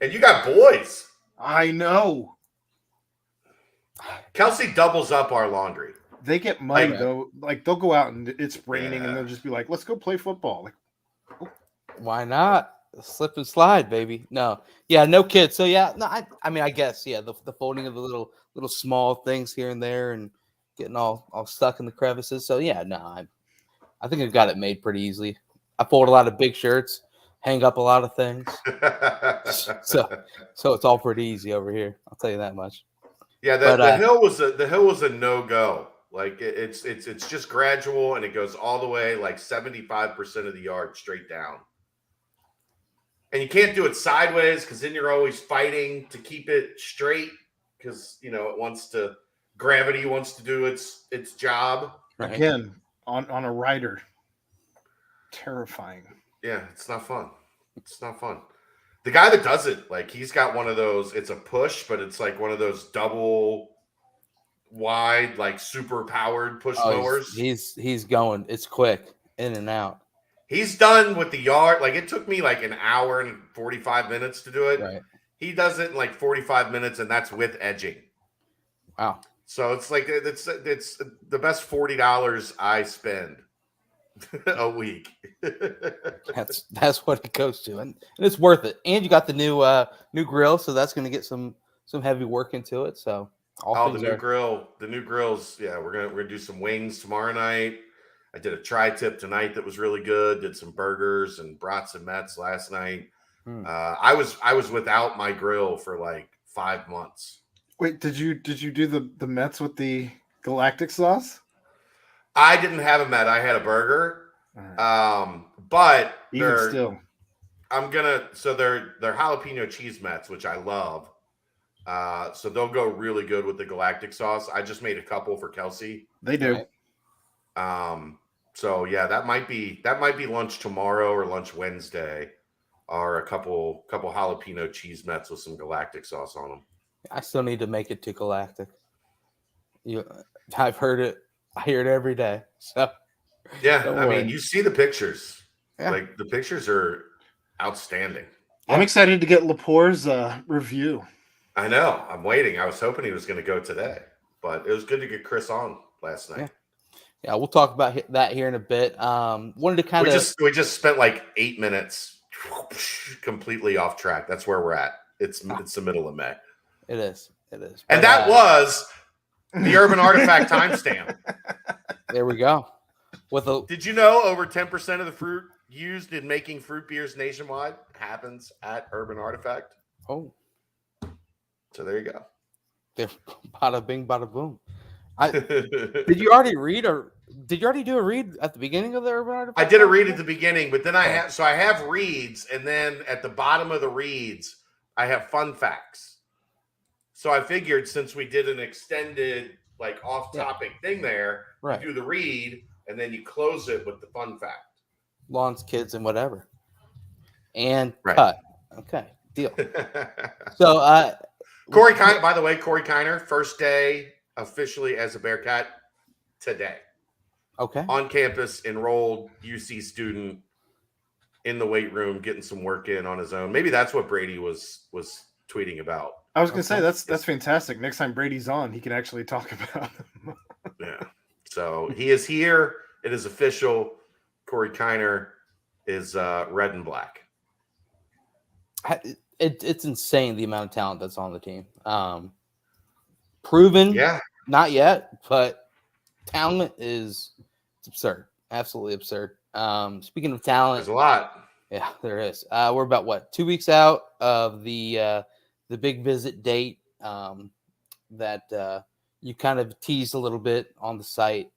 And you got boys. I know. Kelsey doubles up our laundry. They get muddy though. Like they'll go out and it's raining and they'll just be like, let's go play football. Like, oh. Why not? Slip and slide, baby. No. Yeah, no kids. So yeah, no, I mean I guess, yeah, the folding of the little small things here and there and getting all stuck in the crevices. So yeah, no, I think I've got it made pretty easily. I fold a lot of big shirts, hang up a lot of things. so it's all pretty easy over here. I'll tell you that much. Yeah, the hill was a no-go. Like it's just gradual and it goes all the way like 75% of the yard straight down. And you can't do it sideways because then you're always fighting to keep it straight because gravity wants to do its job. Right. Again, on a rider. Terrifying. Yeah, it's not fun. It's not fun. The guy that does it, like he's got one of those, it's a push, but it's like one of those double wide, like super powered push Oh, mowers. he's going. It's quick in and out. He's done with the yard. Like it took me like an hour and 45 minutes to do it. Right. He does it in like 45 minutes, and that's with edging. Wow. So it's like it's the best $40 I spend a week. That's what it goes to, and it's worth it. And you got the new grill, so that's going to get some heavy work into it. So the new grills. Yeah, we're gonna do some wings tomorrow night. I did a tri-tip tonight that was really good. Did some burgers and brats and mets last night. I was without my grill for like 5 months. Wait, did you do the Mets with the galactic sauce? I didn't have a Met. I had a burger. Right. But even still, they're jalapeno cheese Mets, which I love. So they'll go really good with the galactic sauce. I just made a couple for Kelsey. They do. So yeah, that might be lunch tomorrow or lunch Wednesday, or a couple jalapeno cheese Mets with some galactic sauce on them. I still need to make it to galactic. I've heard it. I hear it every day. So yeah, I mean, you see the pictures. Yeah. Like the pictures are outstanding. I'm excited to get Lepore's review. I know. I'm waiting. I was hoping he was going to go today, but it was good to get Chris on last night. Yeah, we'll talk about that here in a bit. Wanted to kind of we just spent like 8 minutes completely off track. That's where we're at. It's the middle of May. It is. And that was the Urban Artifact timestamp. There we go. Did you know over 10% of the fruit used in making fruit beers nationwide happens at Urban Artifact? Oh. So there you go. Bada bing, bada boom. Did you already read, or did you already do a read at the beginning of the Urban Artifact? I did a read at the beginning, but then I have reads, and then at the bottom of the reads, I have fun facts. So I figured since we did an extended, like off-topic thing there, right, you do the read, and then you close it with the fun fact. Lawns, kids, and whatever. And cut. Okay, deal. So, Corey Kiner, by the way, first day officially as a Bearcat today. Okay. On campus, enrolled UC student in the weight room, getting some work in on his own. Maybe that's what Brady was tweeting about. I was going to say that's fantastic. Next time Brady's on, he can actually talk about him. Yeah. So he is here. It is official. Corey Kiner is red and black. It's insane the amount of talent that's on the team. Proven, yeah, not yet, but talent is absurd, absolutely absurd. Speaking of talent, there's a lot. Yeah, there is. We're about 2 weeks out of the big visit date that you kind of teased a little bit on the site.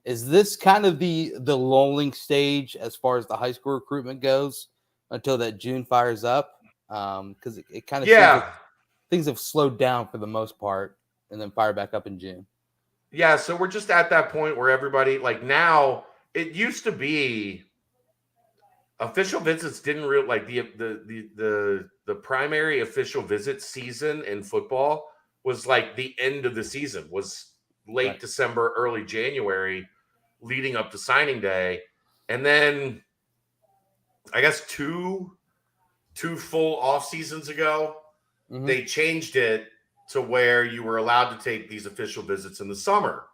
Is this kind of the lulling stage as far as the high school recruitment goes until that June fires up? Because it kind of seems like things have slowed down for the most part and then fire back up in June. Yeah, so we're just at that point where everybody, like now, it used to be official visits didn't really like the primary official visit season in football was like the end of the season, was late December, early January, leading up to signing day. And then I guess two full off seasons ago, they changed it to where you were allowed to take these official visits in the summer.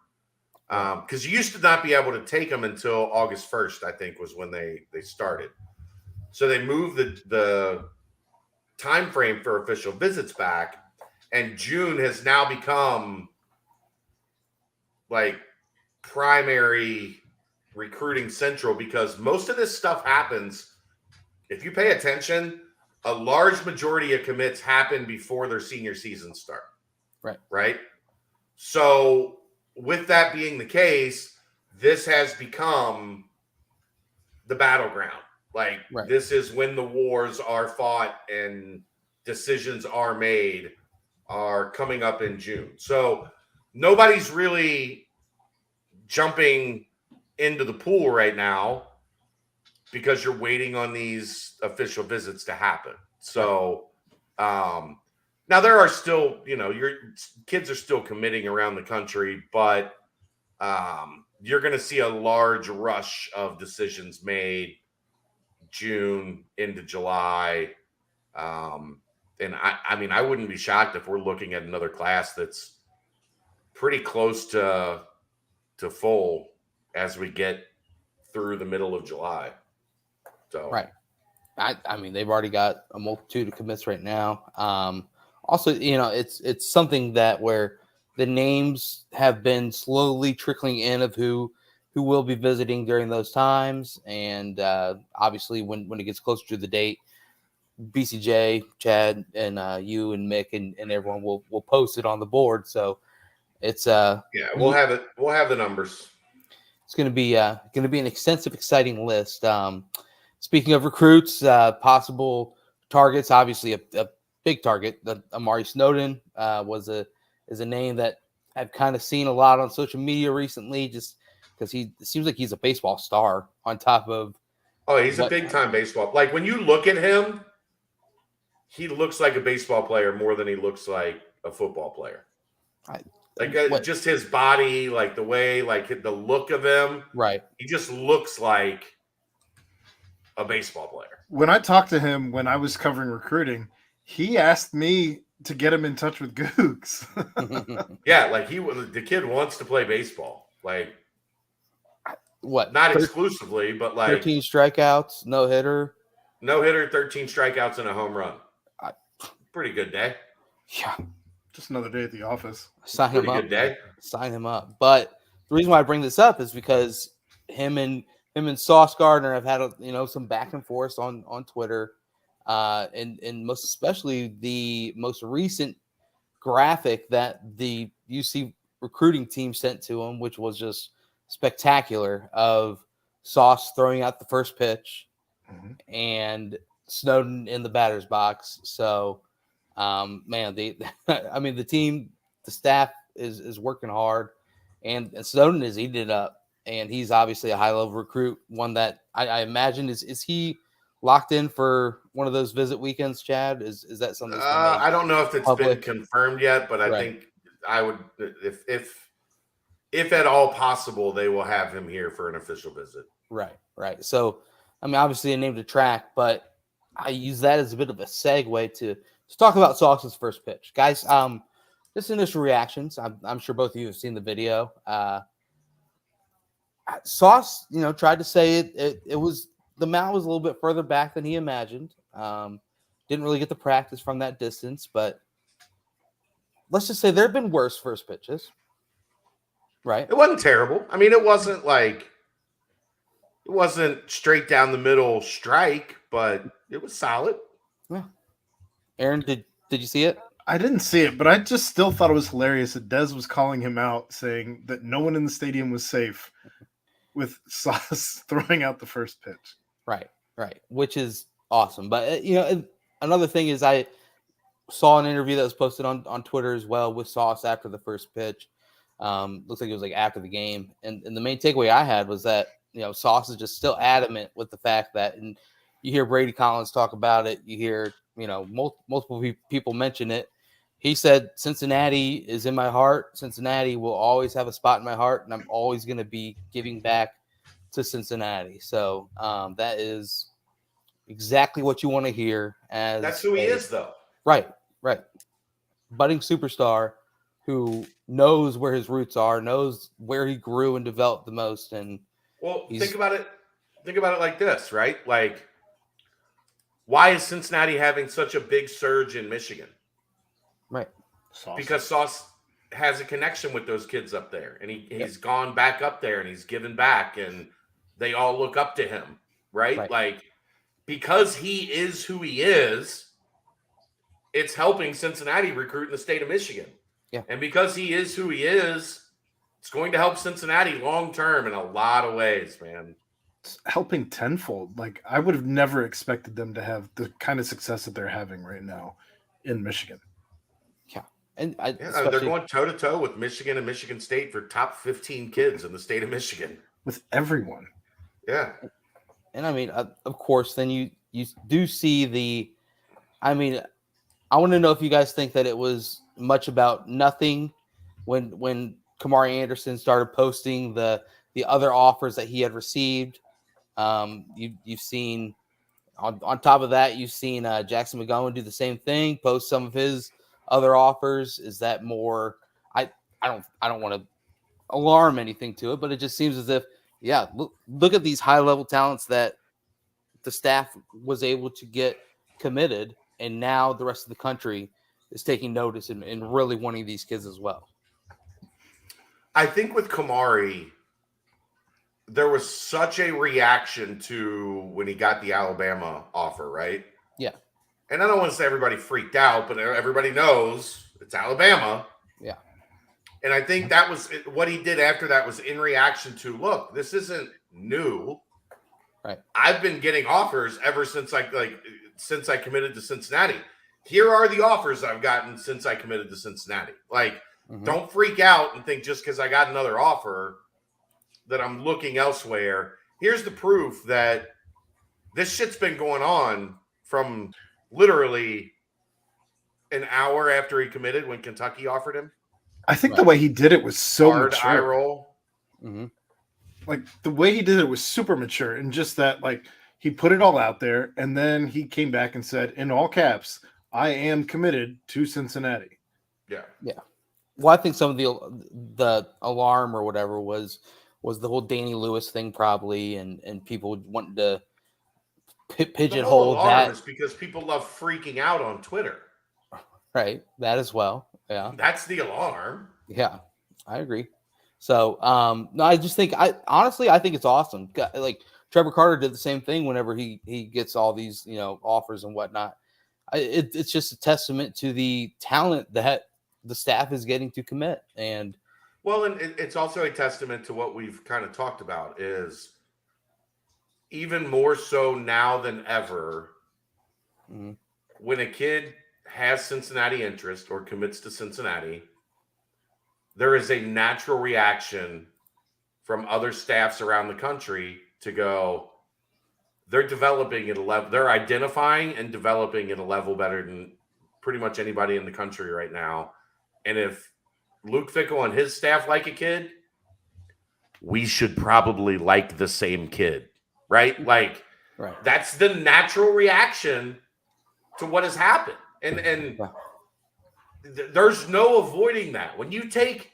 Because you used to not be able to take them until August 1st, I think, was when they started. So they moved the time frame for official visits back, and June has now become like primary recruiting central because most of this stuff happens, if you pay attention, a large majority of commits happen before their senior season start. Right. So with that being the case, this has become the battleground. Like this is when the wars are fought and decisions are made, are coming up in June. So nobody's really jumping into the pool right now because you're waiting on these official visits to happen. So now Now there are still, your kids are still committing around the country, but you're going to see a large rush of decisions made June into July. And I wouldn't be shocked if we're looking at another class that's pretty close to full as we get through the middle of July. So right. I mean, they've already got a multitude of commits right now. Also, it's something that where the names have been slowly trickling in of who will be visiting during those times, and obviously when it gets closer to the date, BCJ, Chad, and you and Mick and everyone will post it on the board. So it's we'll have it. We'll have the numbers. It's going to be an extensive, exciting list. Speaking of recruits, possible targets, obviously a big target. Amari Snowden is a name that I've kind of seen a lot on social media recently, just because it seems like he's a baseball star on top of. Oh, he's a big time baseball. Like when you look at him, he looks like a baseball player more than he looks like a football player. Just his body, like the way, like the look of him. Right. He just looks like a baseball player. When I talked to him when I was covering recruiting, he asked me to get him in touch with Gooks. Yeah, like the kid wants to play baseball. Like what? Not exclusively, but like 13 strikeouts, no hitter, 13 strikeouts and a home run. Pretty good day. Yeah. Just another day at the office. Sign him up. Good day. Sign him up. But the reason why I bring this up is because him and Sauce Gardner have had some back and forth on Twitter, and most especially the most recent graphic that the UC recruiting team sent to him, which was just spectacular, of Sauce throwing out the first pitch and Snowden in the batter's box. So, man, the team, the staff is working hard, and Snowden is eating it up. And he's obviously a high-level recruit, one that I imagine is he locked in for one of those visit weekends, Chad? Is that something that's I don't know if it's public? been confirmed yet, but I think I would, if at all possible, they will have him here for an official visit. Right. So, obviously a name to track, but I use that as a bit of a segue to talk about Sauce's first pitch. Guys, just initial reactions. I'm sure both of you have seen the video. Sauce, tried to say it was the mound was a little bit further back than he imagined. Didn't really get the practice from that distance, but let's just say there have been worse first pitches. Right. It wasn't terrible. It wasn't straight down the middle strike, but it was solid. Yeah. Aaron, did you see it? I didn't see it, but I just still thought it was hilarious that Dez was calling him out, saying that no one in the stadium was safe with Sauce throwing out the first pitch. Right, which is awesome. But, another thing is I saw an interview that was posted on Twitter as well with Sauce after the first pitch. Looks like it was like after the game. And the main takeaway I had was that, Sauce is just still adamant with the fact that, and you hear Brady Collins talk about it. You hear, multiple people mention it. He said, Cincinnati is in my heart. Cincinnati will always have a spot in my heart, and I'm always going to be giving back to Cincinnati. So that is exactly what you want to hear. That's who he is, though. Right. Budding superstar who knows where his roots are, knows where he grew and developed the most. And think about it like this, right? Like, why is Cincinnati having such a big surge in Michigan? Right. Because Sauce has a connection with those kids up there, and he's gone back up there and he's given back, and they all look up to him, right? Like, because he is who he is, it's helping Cincinnati recruit in the state of Michigan. Yeah. And because he is who he is, it's going to help Cincinnati long term in a lot of ways, man. It's helping tenfold. Like, I would have never expected them to have the kind of success that they're having right now in Michigan. Yeah. And they're going toe-to-toe with Michigan and Michigan State for top 15 kids in the state of Michigan. With everyone. Yeah. And of course, then you do see I want to know if you guys think that it was much about nothing when Kamari Anderson started posting the other offers that he had received. You've seen on top of that, you've seen Jackson McGowan do the same thing, post some of his other offers. Is that more? I don't want to alarm anything to it, but it just seems as if, yeah, look at these high level talents that the staff was able to get committed, and now the rest of the country is taking notice and really wanting these kids as well. I think with Kamari, there was such a reaction to when he got the Alabama offer, right? Yeah. And I don't want to say everybody freaked out, but everybody knows it's Alabama. Yeah. And I think that was what he did after that was in reaction to, look, this isn't new. Right. I've been getting offers ever since since I committed to Cincinnati. Here are the offers I've gotten since I committed to Cincinnati. Don't freak out and think just because I got another offer that I'm looking elsewhere. Here's the proof that this shit's been going on from literally an hour after he committed when Kentucky offered him. I think the way he did it was so hard mature. eye roll. Mm-hmm. Like the way he did it was super mature, and just that, like, he put it all out there, and then he came back and said, in all caps, "I am committed to Cincinnati." Yeah. Yeah. Well, I think some of the alarm or whatever was the whole Danny Lewis thing probably, and people wanting to pigeonhole that is because people love freaking out on Twitter. Right. That as well. Yeah. That's the alarm. Yeah, I agree. So, no, I just think I think it's awesome. Like Trevor Carter did the same thing whenever he gets all these, offers and whatnot. It's just a testament to the talent that the staff is getting to commit. And it's also a testament to what we've kind of talked about is even more so now than ever, when a kid has Cincinnati interest or commits to Cincinnati, there is a natural reaction from other staffs around the country to go, they're developing at a level, they're identifying and developing at a level better than pretty much anybody in the country right now. And if Luke Fickell and his staff like a kid, we should probably like the same kid, right? Like, that's the natural reaction to what has happened. And there's no avoiding that. When you take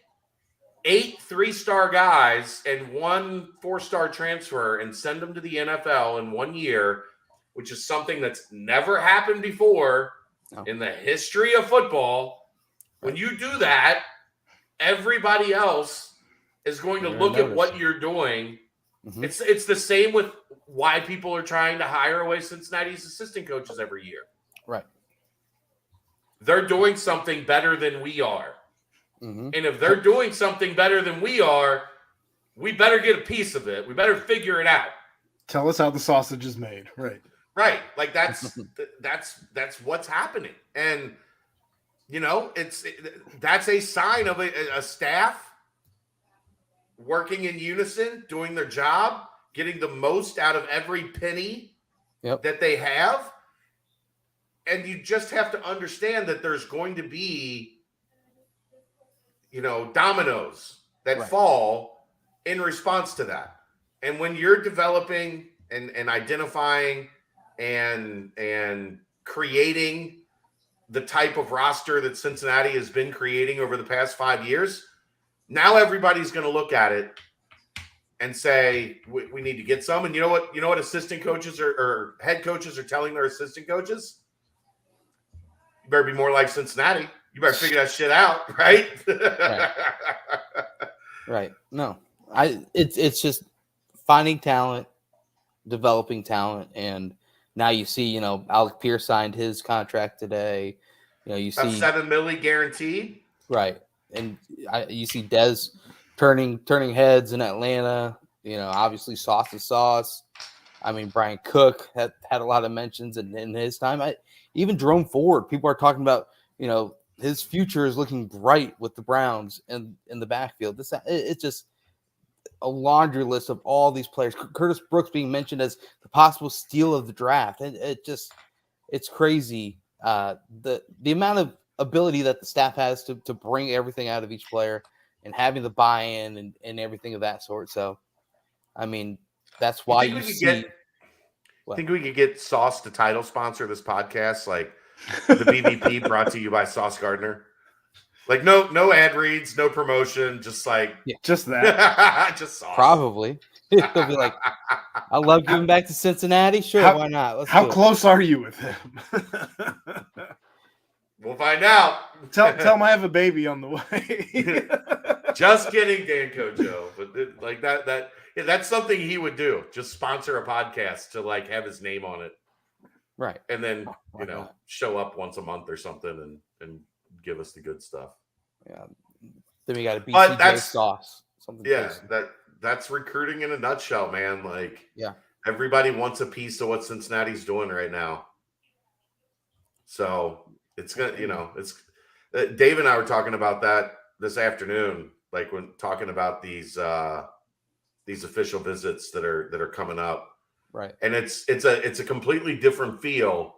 8 3-star guys and 1 4-star transfer and send them to the NFL in 1 year, which is something that's never happened before in the history of football, when you do that, everybody else is going to look at what you're doing. Mm-hmm. It's the same with why people are trying to hire away Cincinnati's assistant coaches every year. Right. They're doing something better than we are. Mm-hmm. And if they're doing something better than we are, we better get a piece of it. We better figure it out. Tell us how the sausage is made. Right. Right. Like that's what's happening. And that's a sign of a staff working in unison, doing their job, getting the most out of every penny that they have. And you just have to understand that there's going to be, dominoes that fall in response to that. And when you're developing and identifying and creating the type of roster that Cincinnati has been creating over the past 5 years, now everybody's going to look at it and say, we need to get some. And you know what assistant coaches or head coaches are telling their assistant coaches? You better be more like Cincinnati. You better figure that shit out, right? Right. No, it's just finding talent, developing talent, and now you see, Alec Pierce signed his contract today. You see $7 million guaranteed, right? And you see Dez turning heads in Atlanta. Obviously Sauce is Sauce. I mean, Brian Cook had a lot of mentions in his time. Even Jerome Ford, people are talking about, his future is looking bright with the Browns and in the backfield. It's just a laundry list of all these players. Curtis Brooks being mentioned as the possible steal of the draft. And it's crazy the amount of ability that the staff has to bring everything out of each player and having the buy-in and everything of that sort. So, I mean, that's why you see. Think we could get Sauce to title sponsor this podcast, like the BBP brought to you by Sauce Gardner. Like no ad reads, no promotion, just like just that, just Sauce. Probably he'll be like, "I love giving back to Cincinnati. Sure, why not? How close are you with him?" We'll find out. Tell him I have a baby on the way. Just kidding, Danco Joe. But like that's something he would do. Just sponsor a podcast to like have his name on it, right? And then show up once a month or something and give us the good stuff. Yeah. Then we got a BCJ Sauce. That's recruiting in a nutshell, man. Like, everybody wants a piece of what Cincinnati's doing right now. So it's gonna, it's Dave and I were talking about that this afternoon, like when talking about these official visits that are coming up, right? And it's a completely different feel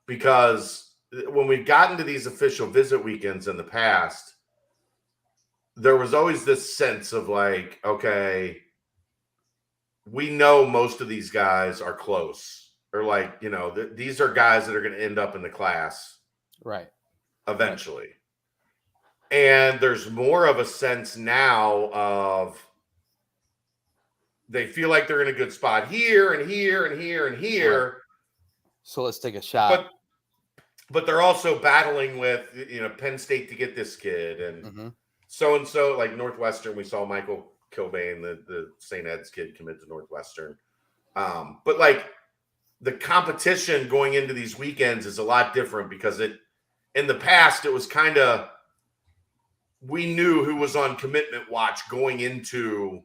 because when we've gotten to these official visit weekends in the past, there was always this sense of like, okay, we know most of these guys are close, or like, these are guys that are going to end up in the class, right? Eventually. And there's more of a sense now of they feel like they're in a good spot here and here and here and here. Right. So let's take a shot. But they're also battling with, Penn State to get this kid and so-and-so, like Northwestern. We saw Michael Kilbane, the St. Ed's kid, commit to Northwestern. But like the competition going into these weekends is a lot different because in the past, it was kind of, we knew who was on commitment watch going into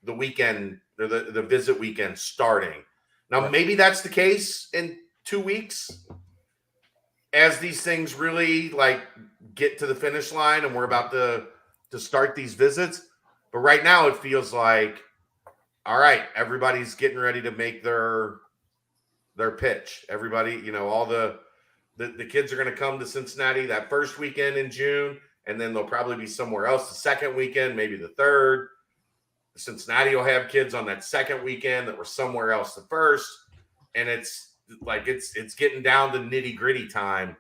the weekend or the visit weekend starting. Now, maybe that's the case in 2 weeks as these things really like get to the finish line and we're about to start these visits. But right now it feels like, all right, everybody's getting ready to make their pitch. Everybody, all the kids are going to come to Cincinnati that first weekend in June, and then they'll probably be somewhere else the second weekend, maybe the third. Cincinnati will have kids on that second weekend that were somewhere else the first. And it's like it's getting down to nitty-gritty time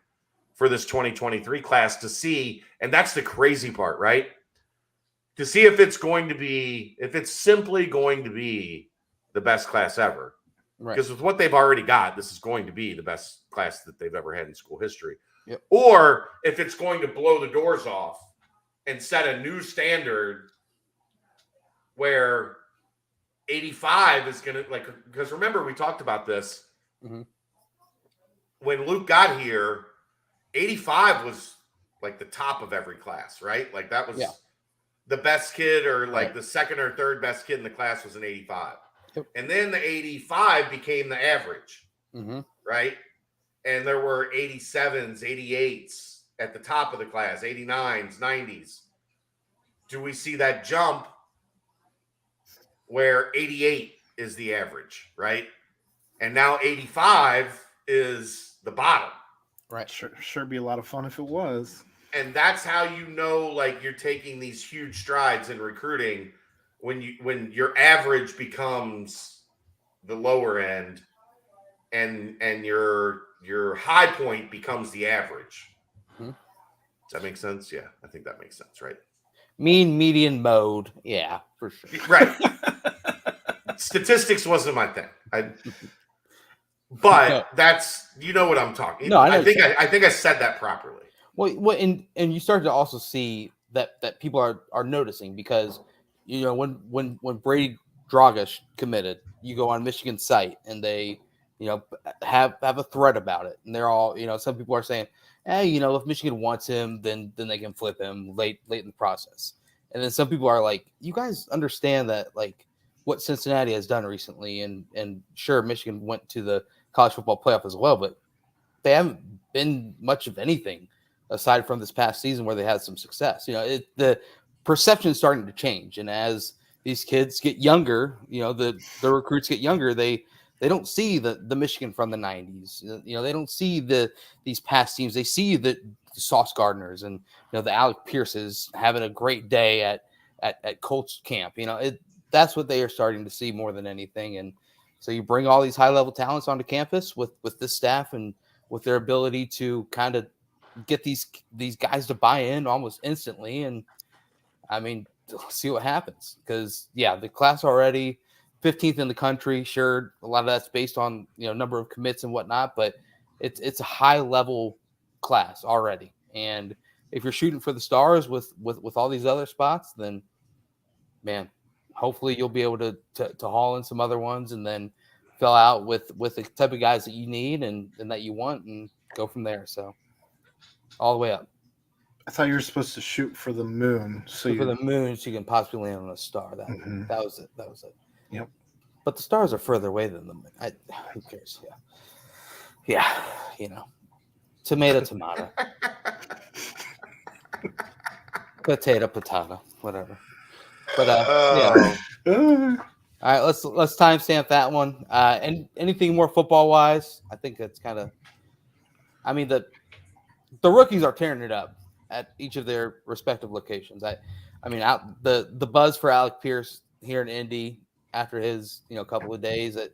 for this 2023 class to see, and that's the crazy part, right? To see if it's simply going to be the best class ever. Right. Because with what they've already got, this is going to be the best class that they've ever had in school history. Yep. Or if it's going to blow the doors off and set a new standard where 85 is going to, like, because remember, we talked about this. Mm-hmm. When Luke got here, 85 was like the top of every class, right? Like that was the best kid, or like the second or third best kid in the class was an 85. Yep. And then the 85 became the average, right? And there were 87s, 88s at the top of the class, 89s, 90s. Do we see that jump where 88 is the average, right? And now 85 is the bottom. Right. Sure be a lot of fun if it was. And that's how like you're taking these huge strides in recruiting when your average becomes the lower end and your high point becomes the average. Does that make sense? Yeah, I think that makes sense, right? Mean median mode. Yeah, for sure. Right. Statistics wasn't my thing. But that's what I'm talking. No, I think I said that properly. Well, and you start to also see that people are noticing because when Brady Dragish committed, you go on Michigan's site and they have a thread about it, and they're all some people are saying, if Michigan wants him, then they can flip him late in the process, and then some people are like, you guys understand that like what Cincinnati has done recently, and sure, Michigan went to the college football playoff as well, but they haven't been much of anything aside from this past season where they had some success. The perception is starting to change, and as these kids get younger, the recruits get younger, they They don't see the Michigan from the 90s. They don't see these past teams. They see the Sauce Gardners and the Alec Pierces having a great day at Colts camp. That's what they are starting to see more than anything. And so you bring all these high level talents onto campus with this staff and with their ability to kind of get these guys to buy in almost instantly. And I mean, see what happens, because the class already 15th in the country. Sure, a lot of that's based on number of commits and whatnot, but it's a high level class already. And if you're shooting for the stars with all these other spots, then man, hopefully you'll be able to haul in some other ones and then fill out with the type of guys that you need and that you want and go from there. So all the way up. I thought you were supposed to shoot for the moon. So for the moon, so you can possibly land on a star. That was it. Yep. But the stars are further away than the moon. Who cares? Yeah. Tomato. Potato, whatever. But All right, let's timestamp that one. And anything more football wise? I think that's kind of. I mean, the rookies are tearing it up at each of their respective locations. I mean, the buzz for Alec Pierce here in Indy after his couple of days. That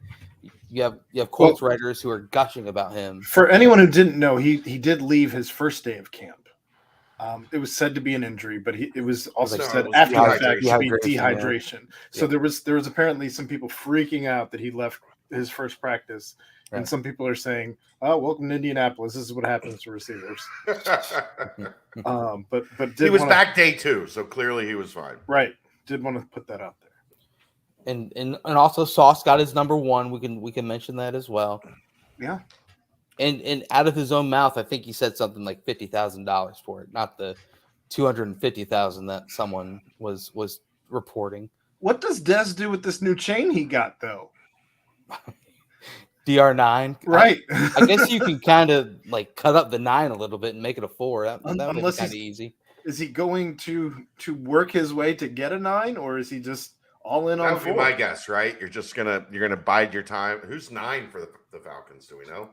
you have Colts writers who are gushing about him. For anyone who didn't know, he did leave his first day of camp. It was said to be an injury, but it was also said after the fact to be dehydration. Yeah. So there was apparently some people freaking out that he left his first practice, and some people are saying, "Oh, welcome to Indianapolis. This is what happens to receivers." But he was back day 2, so clearly he was fine. Right, did want to put that out there. And also Sauce got his number 1. We can mention that as well. Yeah. And out of his own mouth, I think he said something like $50,000 for it, not the $250,000 that someone was reporting. What does Dez do with this new chain he got though? DR9, right? I guess you can kind of like cut up the 9 a little bit and make it a 4. That would be kind of easy. Is he going to work his way to get a 9, or is he just all in on 4? That would be my guess, right? You're gonna bide your time. Who's 9 for the Falcons? Do we know?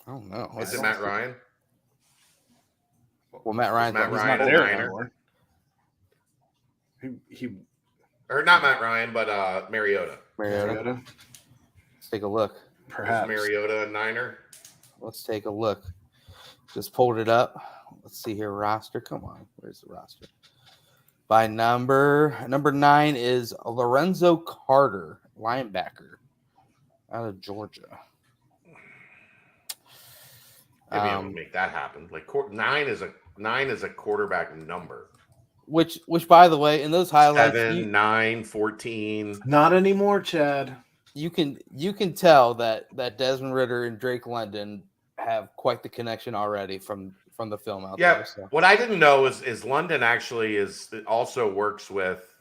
I don't know. Is it Matt Ryan? Well, Matt Ryan's not there anymore. Or not Matt Ryan, but Mariota. Let's take a look. Perhaps Mariota a Niner. Let's take a look. Just pulled it up. Let's see here. Roster. Come on. Where's the roster? By number 9 is Lorenzo Carter, linebacker out of Georgia. Maybe I would make that happen. Like 9 is a quarterback number. Which by the way, in those highlights, 7, 9, 14. Not anymore, Chad. You can tell that Desmond Ridder and Drake London have quite the connection already from the film out there. So. What I didn't know is London actually also works with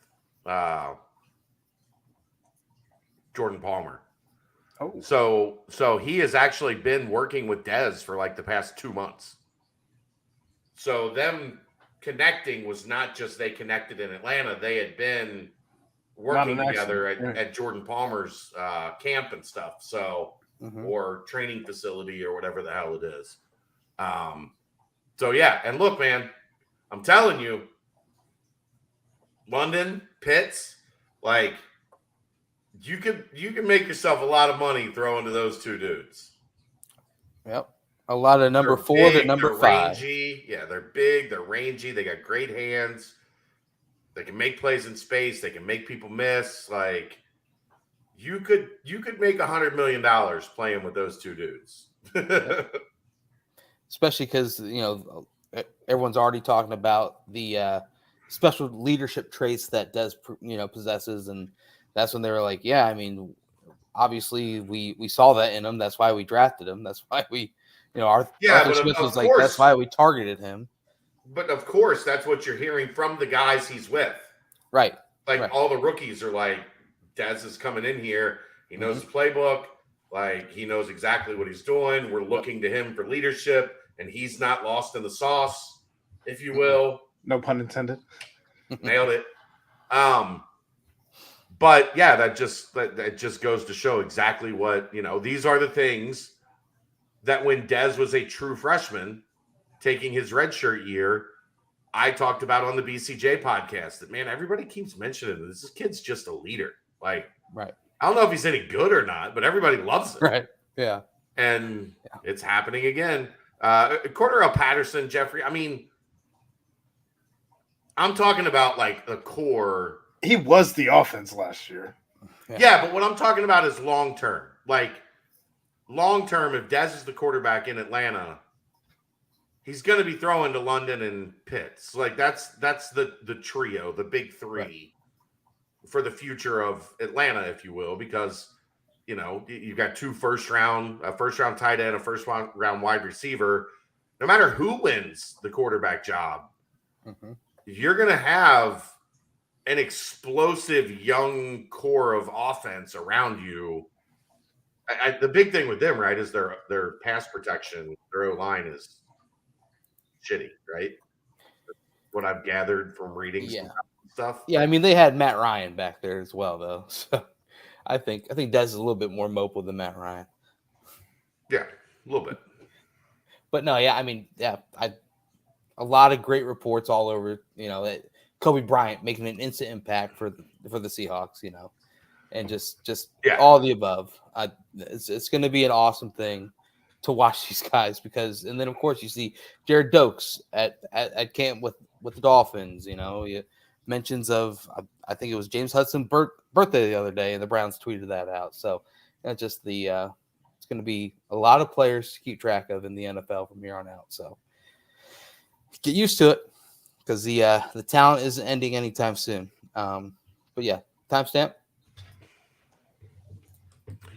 Jordan Palmer. Oh, so he has actually been working with Dez for like the past 2 months. So them connecting was not just they connected in Atlanta; they had been working together at Jordan Palmer's camp and stuff. So or training facility or whatever the hell it is. So yeah, and look, man, I'm telling you, London, Pitts, like. You can make yourself a lot of money throwing to those 2 dudes. Yep. A lot of number 4 to number 5. Rangy. Yeah, they're big, they're rangy, they got great hands. They can make plays in space, they can make people miss. Like you could make $100 million playing with those 2 dudes. Especially because everyone's already talking about the special leadership traits that Dez possesses, and that's when they were like, yeah, I mean, obviously we saw that in him. That's why we drafted him. That's why we, Arthur Smith was like, that's why we targeted him. But of course, that's what you're hearing from the guys he's with. Right. Like all the rookies are like, Dez is coming in here. He knows the playbook. Like he knows exactly what he's doing. We're looking to him for leadership, and he's not lost in the sauce, if you will. No pun intended. Nailed it. But yeah, that just goes to show exactly what, these are the things that when Dez was a true freshman taking his redshirt year, I talked about on the BCJ podcast that, man, everybody keeps mentioning this kid's just a leader. Like, right. I don't know if he's any good or not, but everybody loves it. Right. Yeah. And it's happening again. Cordarrelle Patterson, Jeffrey, I mean, I'm talking about like the core. He was the offense last year. Yeah, but what I'm talking about is long term. Like, long term, if Dez is the quarterback in Atlanta, he's going to be throwing to London and Pitts. Like, that's the trio, the big three for the future of Atlanta, if you will, because you've got a first round tight end, a first round wide receiver. No matter who wins the quarterback job, you're going to have an explosive young core of offense around you. The big thing with them, right, is their pass protection. Their O-line is shitty, right? What I've gathered from reading some stuff. Yeah, I mean, they had Matt Ryan back there as well, though. So I think Dez is a little bit more mobile than Matt Ryan. Yeah, a little bit. But no, yeah, I mean, a lot of great reports all over. That Kobe Bryant making an instant impact for the Seahawks. And just all the above. It's going to be an awesome thing to watch these guys and then of course you see Jared Dokes at camp with the Dolphins. Mentions of I think it was James Hudson's birthday the other day, and the Browns tweeted that out. So it's just it's going to be a lot of players to keep track of in the NFL from here on out. So get used to it because the talent isn't ending anytime soon. But yeah, timestamp.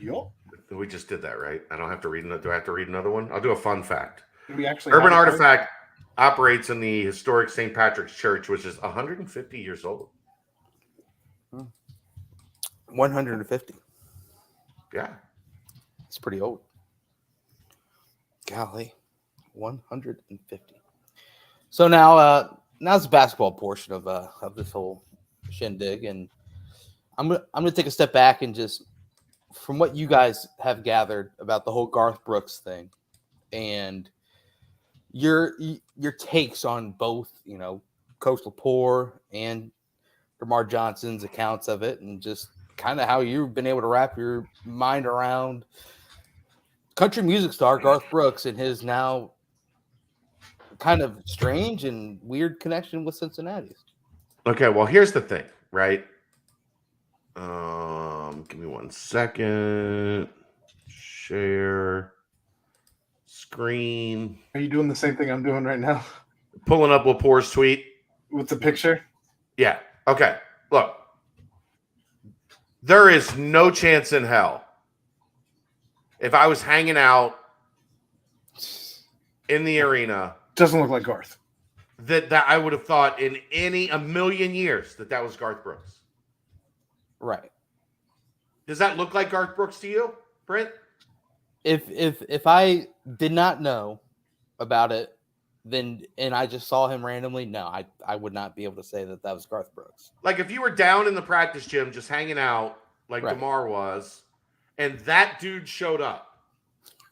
Yep. We just did that, right? I don't have to read another. Do I have to read another one? I'll do a fun fact. We actually Urban Artifact operates in the historic St. Patrick's Church, which is 150 years old. 150. Yeah. It's pretty old. Golly. 150. So now's the basketball portion of this whole shindig, and I'm gonna take a step back and just, from what you guys have gathered about the whole Garth Brooks thing and your takes on both, Coach Lepore and DeMar Johnson's accounts of it, and just kind of how you've been able to wrap your mind around country music star Garth Brooks and his now kind of strange and weird connection with Cincinnati. Okay, well, here's the thing, right? Give me 1 second. Share screen. Are you doing the same thing I'm doing right now? Pulling up Lepore's tweet. With the picture? Yeah. Okay. Look. There is no chance in hell if I was hanging out in the arena. Doesn't look like Garth. That I would have thought in a million years that was Garth Brooks. Right. Does that look like Garth Brooks to you, Brent? If I did not know about it, then and I just saw him randomly, no, I would not be able to say that was Garth Brooks. Like if you were down in the practice gym just hanging out like DeMar was, and that dude showed up,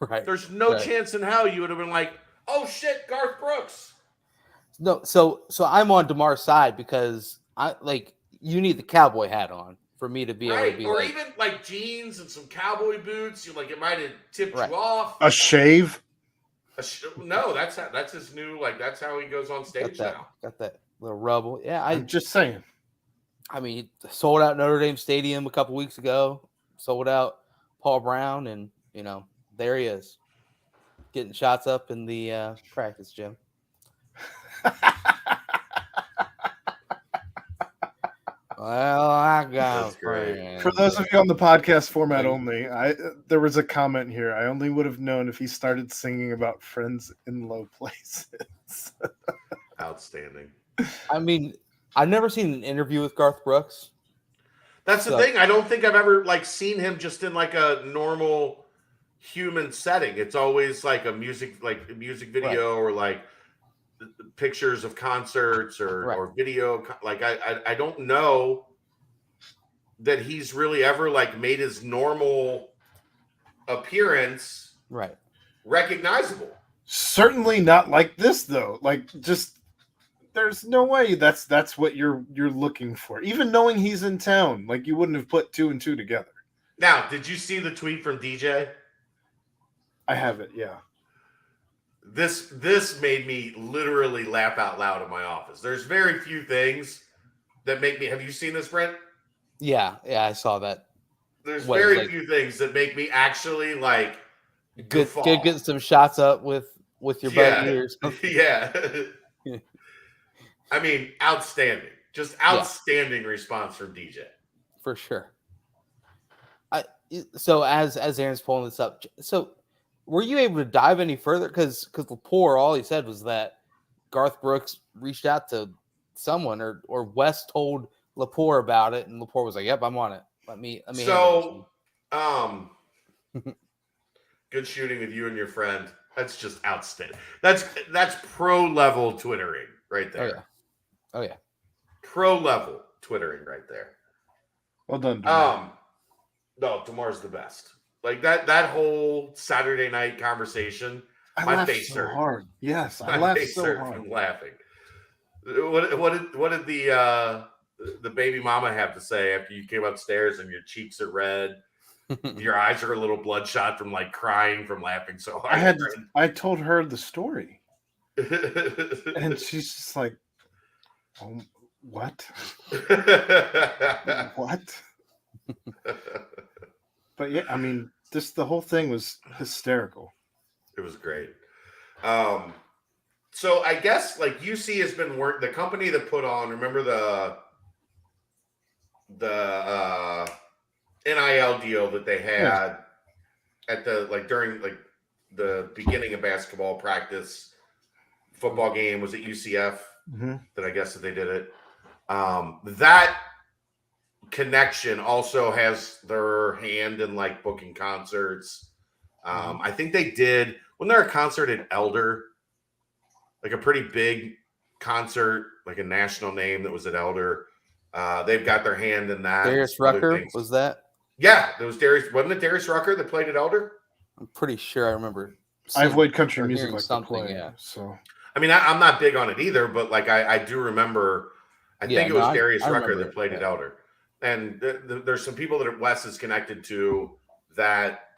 right? There's no chance in hell you would have been like, oh shit, Garth Brooks. No, so I'm on DeMar's side because you need the cowboy hat on for me to be able to be or even like jeans and some cowboy boots. You it might have tipped you off. A shave. No, that's his new that's how he goes on stage now. Got that little rubble. Yeah, I'm just saying. I mean, sold out Notre Dame Stadium a couple weeks ago. Sold out Paul Brown, and there he is, getting shots up in the practice gym. Well, I got friends. For those of you on the podcast format only, there was a comment here. I only would have known if he started singing about friends in low places. Outstanding. I mean, I've never seen an interview with Garth Brooks. That's the thing. I don't think I've ever seen him just in a normal human setting. It's always a music video or pictures of concerts or video. I don't know that he's really ever like made his normal appearance recognizable. Certainly not like this though. Like just there's no way that's what you're looking for. Even knowing he's in town, like you wouldn't have put 2 and 2 together. Now, did you see the tweet from DJ? I have it, yeah. This made me literally laugh out loud in my office. There's very few things that make me. Have you seen this, Brent? Yeah, I saw that. There's very few things that make me actually like get some shots up with your buddy ears. Yeah. I mean, outstanding. Just outstanding response from DJ. For sure. So as Aaron's pulling this up, so were you able to dive any further? Because Lepore, all he said was that Garth Brooks reached out to someone, or Wes told Lepore about it, and Lepore was like, "Yep, I'm on it. Let me." So, good shooting with you and your friend. That's just outstanding. That's pro level Twittering right there. Oh yeah. Pro level Twittering right there. Well done. No, tomorrow's the best. Like that whole Saturday night conversation. My face hurt. Hard. Yes, I laughed so hard from laughing. What did the baby mama have to say after you came upstairs and your cheeks are red, your eyes are a little bloodshot from like crying from laughing so hard? I told her the story, and she's just like, "Oh, what? What?" But yeah, I mean, the whole thing was hysterical. It was great. So I guess like UC has been the company that put on. Remember the NIL deal that they had at during the beginning of basketball practice, football game was at UCF. That I guess that they did it. That connection also has their hand in like booking concerts. I think they did when there a concert at Elder, like a pretty big concert, like a national name that was at Elder. They've got their hand in that. Darius Rucker was that? Yeah, there was Darius. Wasn't it Darius Rucker that played at Elder? I'm pretty sure I remember. I avoid country music like something. Play, yeah. So I mean, I'm not big on it either, but like I do remember. I think it was Darius Rucker that played at Elder. And there's some people that Wes is connected to that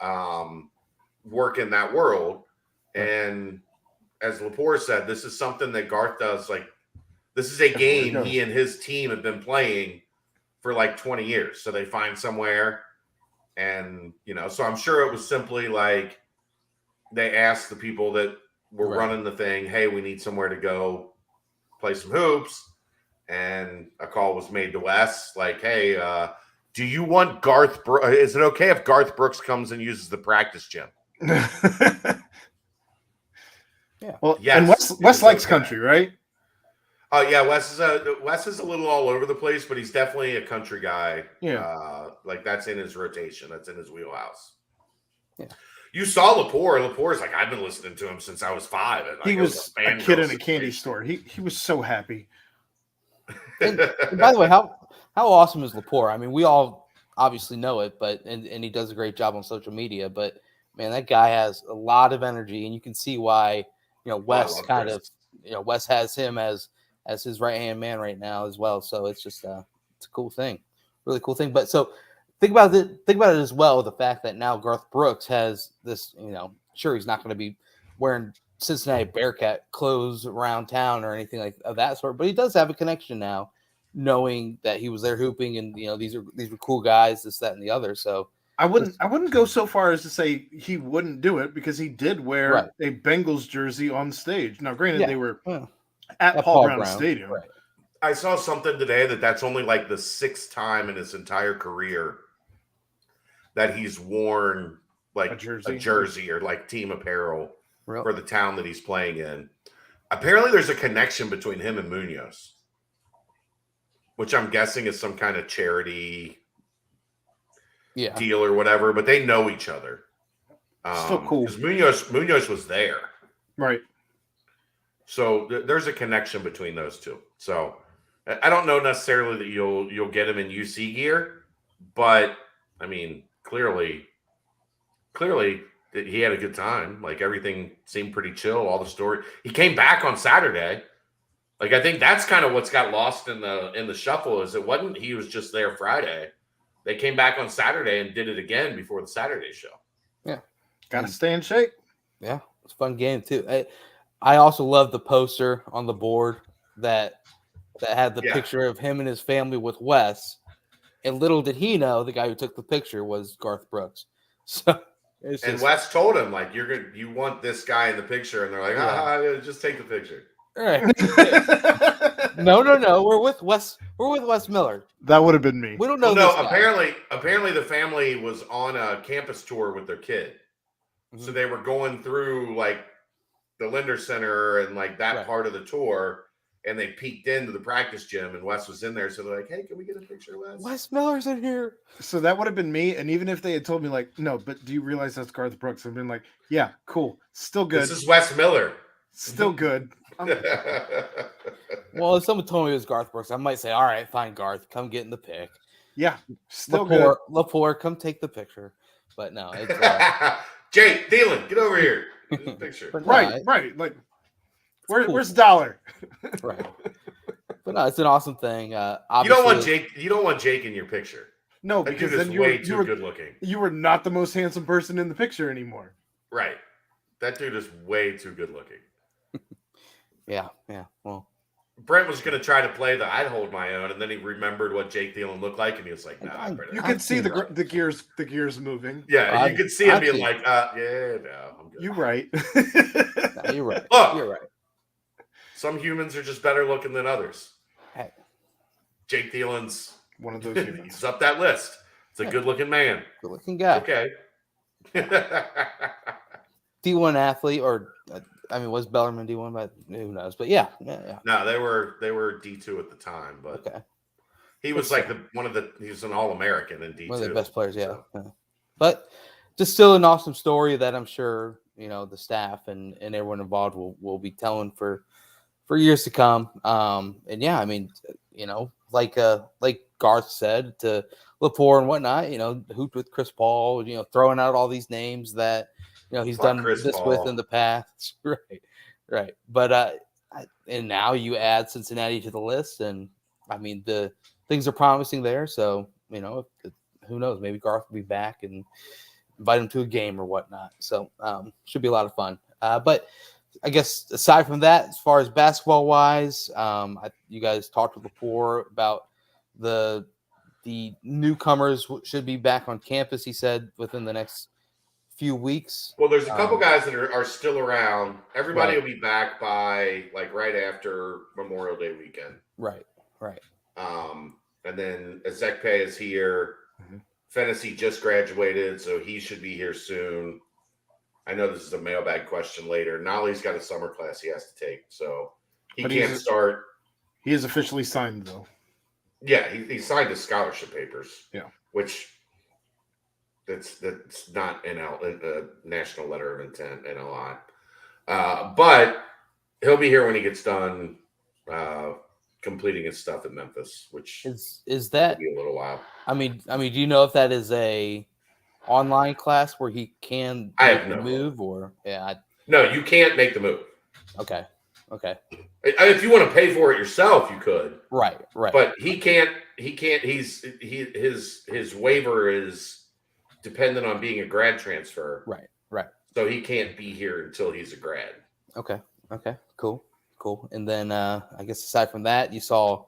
work in that world. And as Lepore said, this is something that Garth does. Like, this is a game he and his team have been playing for like 20 years. So they find somewhere and, so I'm sure it was simply like they asked the people that were running the thing, hey, we need somewhere to go play some hoops. And a call was made to Wes, like, hey, do you want Garth Brooks? Is it okay if Garth Brooks comes and uses the practice gym? Yeah. Well, yes, and Wes likes country, right? Oh yeah, Wes is a little all over the place, but he's definitely a country guy. Yeah. Like that's in his rotation. That's in his wheelhouse. Yeah. You saw Lepore. Lepore's like, I've been listening to him since I was 5. And, like, he was a kid in a candy store. He was so happy. And by the way, how awesome is Lepore? I mean, we all obviously know it, but and he does a great job on social media. But man, that guy has a lot of energy, and you can see why Wes Wes has him as his right hand man right now as well. So it's just it's a cool thing, really cool thing. But so think about it as well. The fact that now Garth Brooks has this, sure he's not going to be wearing Cincinnati Bearcat clothes around town or anything like of that sort, but he does have a connection now, knowing that he was there hooping, and these were cool guys, this, that, and the other. So I wouldn't go so far as to say he wouldn't do it, because he did wear a Bengals jersey on stage. Now, granted, they were at Paul Brown Stadium. Right. I saw something today that's only like the 6th time in his entire career that he's worn like a jersey or like team apparel for the town that he's playing in. Apparently there's a connection between him and Munoz, which I'm guessing is some kind of charity deal or whatever, but they know each other. Still cool. Because Munoz was there. Right. So there's a connection between those two. So I don't know necessarily that you'll get him in UC gear, But I mean, clearly he had a good time. Like everything seemed pretty chill. All the story. He came back on Saturday. Like I think that's kind of what's got lost in the shuffle is it wasn't he was just there Friday. They came back on Saturday and did it again before the Saturday show. Yeah. Gotta stay in shape. Yeah. It's a fun game too. I also love the poster on the board that had the picture of him and his family with Wes. And little did he know the guy who took the picture was Garth Brooks. So and Wes told him, like, you want this guy in the picture, and they're like, just take the picture. All right. No. We're with Wes Miller. That would have been me. We don't know. Well, no, apparently the family was on a campus tour with their kid. Mm-hmm. So they were going through like the Linder Center and like that part of the tour, and they peeked into the practice gym, and Wes was in there. So they're like, "Hey, can we get a picture of Wes? Wes Miller's in here." So that would have been me. And even if they had told me like, "No, but do you realize that's Garth Brooks?" I've been like, "Yeah, cool, still good. This is Wes Miller, still good." Well, if someone told me it was Garth Brooks, I might say, "All right, fine, Garth, come get in the pic." Yeah, still good. Lepore, come take the picture. But no, it's Jake Thielen, get over here. Picture. Right. Like, where's Dollar? Right. But no, it's an awesome thing. You don't want Jake. You don't want Jake in your picture. No, that because dude then is way too good looking. You were not the most handsome person in the picture anymore. Right. That dude is way too good looking. Yeah. Well, Brent was going to try to play the I'd hold my own, and then he remembered what Jake Thielen looked like, and he was like, "Nah." You could see the gears moving. Yeah, you could see him being like, "Yeah, no, I'm good." You're right. No, you're right. Look, you're right. Some humans are just better looking than others. Hey, Jake Thielen's one of those humans. He's up that list. It's a good-looking man. Good-looking guy. Okay. D1 athlete, or was Bellarmine D1? But who knows? But yeah. No, they were D2 at the time, but okay. He was like he was an All-American in D2. One of the best players, yeah. But just still an awesome story that I'm sure the staff and everyone involved will be telling for years to come. And yeah, I mean, like Garth said to Lepore and whatnot, hooped with Chris Paul, throwing out all these names that he's done Chris this Paul. with in the past. Right. But and now you add Cincinnati to the list, and I mean the things are promising there. So who knows? Maybe Garth will be back and invite him to a game or whatnot. So should be a lot of fun. But I guess aside from that, as far as basketball wise, you guys talked with Lepore about the newcomers should be back on campus. He said within the next few weeks. Well, there's a couple guys that are still around. Everybody will be back by like right after Memorial Day weekend. Right. And then Ezekpe is here. Mm-hmm. Fennessy just graduated, so he should be here soon. I know this is a mailbag question later. Nolly's got a summer class he has to take, so he can't start. He is officially signed, though. Yeah, he signed his scholarship papers. Yeah, which that's not a national letter of intent, NLI. But he'll be here when he gets done completing his stuff in Memphis, which is that will be a little while. I mean, do you know if that is a online class where he can move or No, you can't make the move. Okay. If you want to pay for it yourself, you could. Right. But he can't. His waiver is dependent on being a grad transfer. Right. So he can't be here until he's a grad. Okay. Cool. And then I guess aside from that, you saw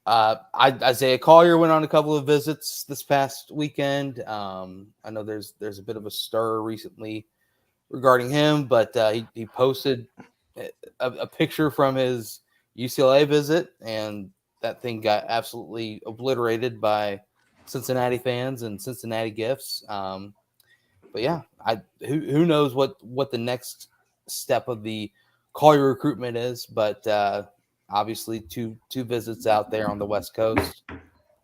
Isaiah Collier went on a couple of visits this past weekend. I know there's a bit of a stir recently regarding him, but he posted a picture from his UCLA visit, and that thing got absolutely obliterated by Cincinnati fans and Cincinnati gifts. But yeah, who knows what the next step of the Collier recruitment is, but obviously two visits out there on the West Coast,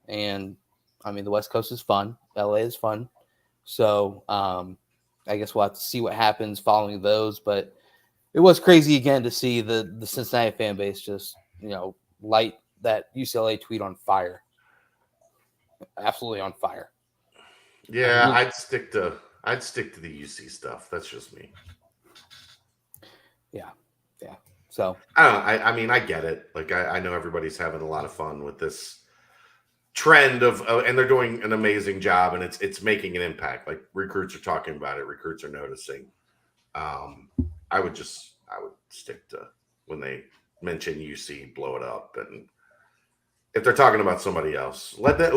and I mean the West Coast is fun, LA is fun, so I guess we'll have to see what happens following those. But it was crazy again to see the Cincinnati fan base just light that UCLA tweet on fire. absolutely on fire. Yeah, I'd stick to the UC stuff. That's just me. Yeah. So I don't know. I mean, I get it. Like, I know everybody's having a lot of fun with this trend of, and they're doing an amazing job, and it's making an impact. Like, recruits are talking about it. Recruits are noticing. I would stick to when they mention UC, blow it up, and if they're talking about somebody else, let that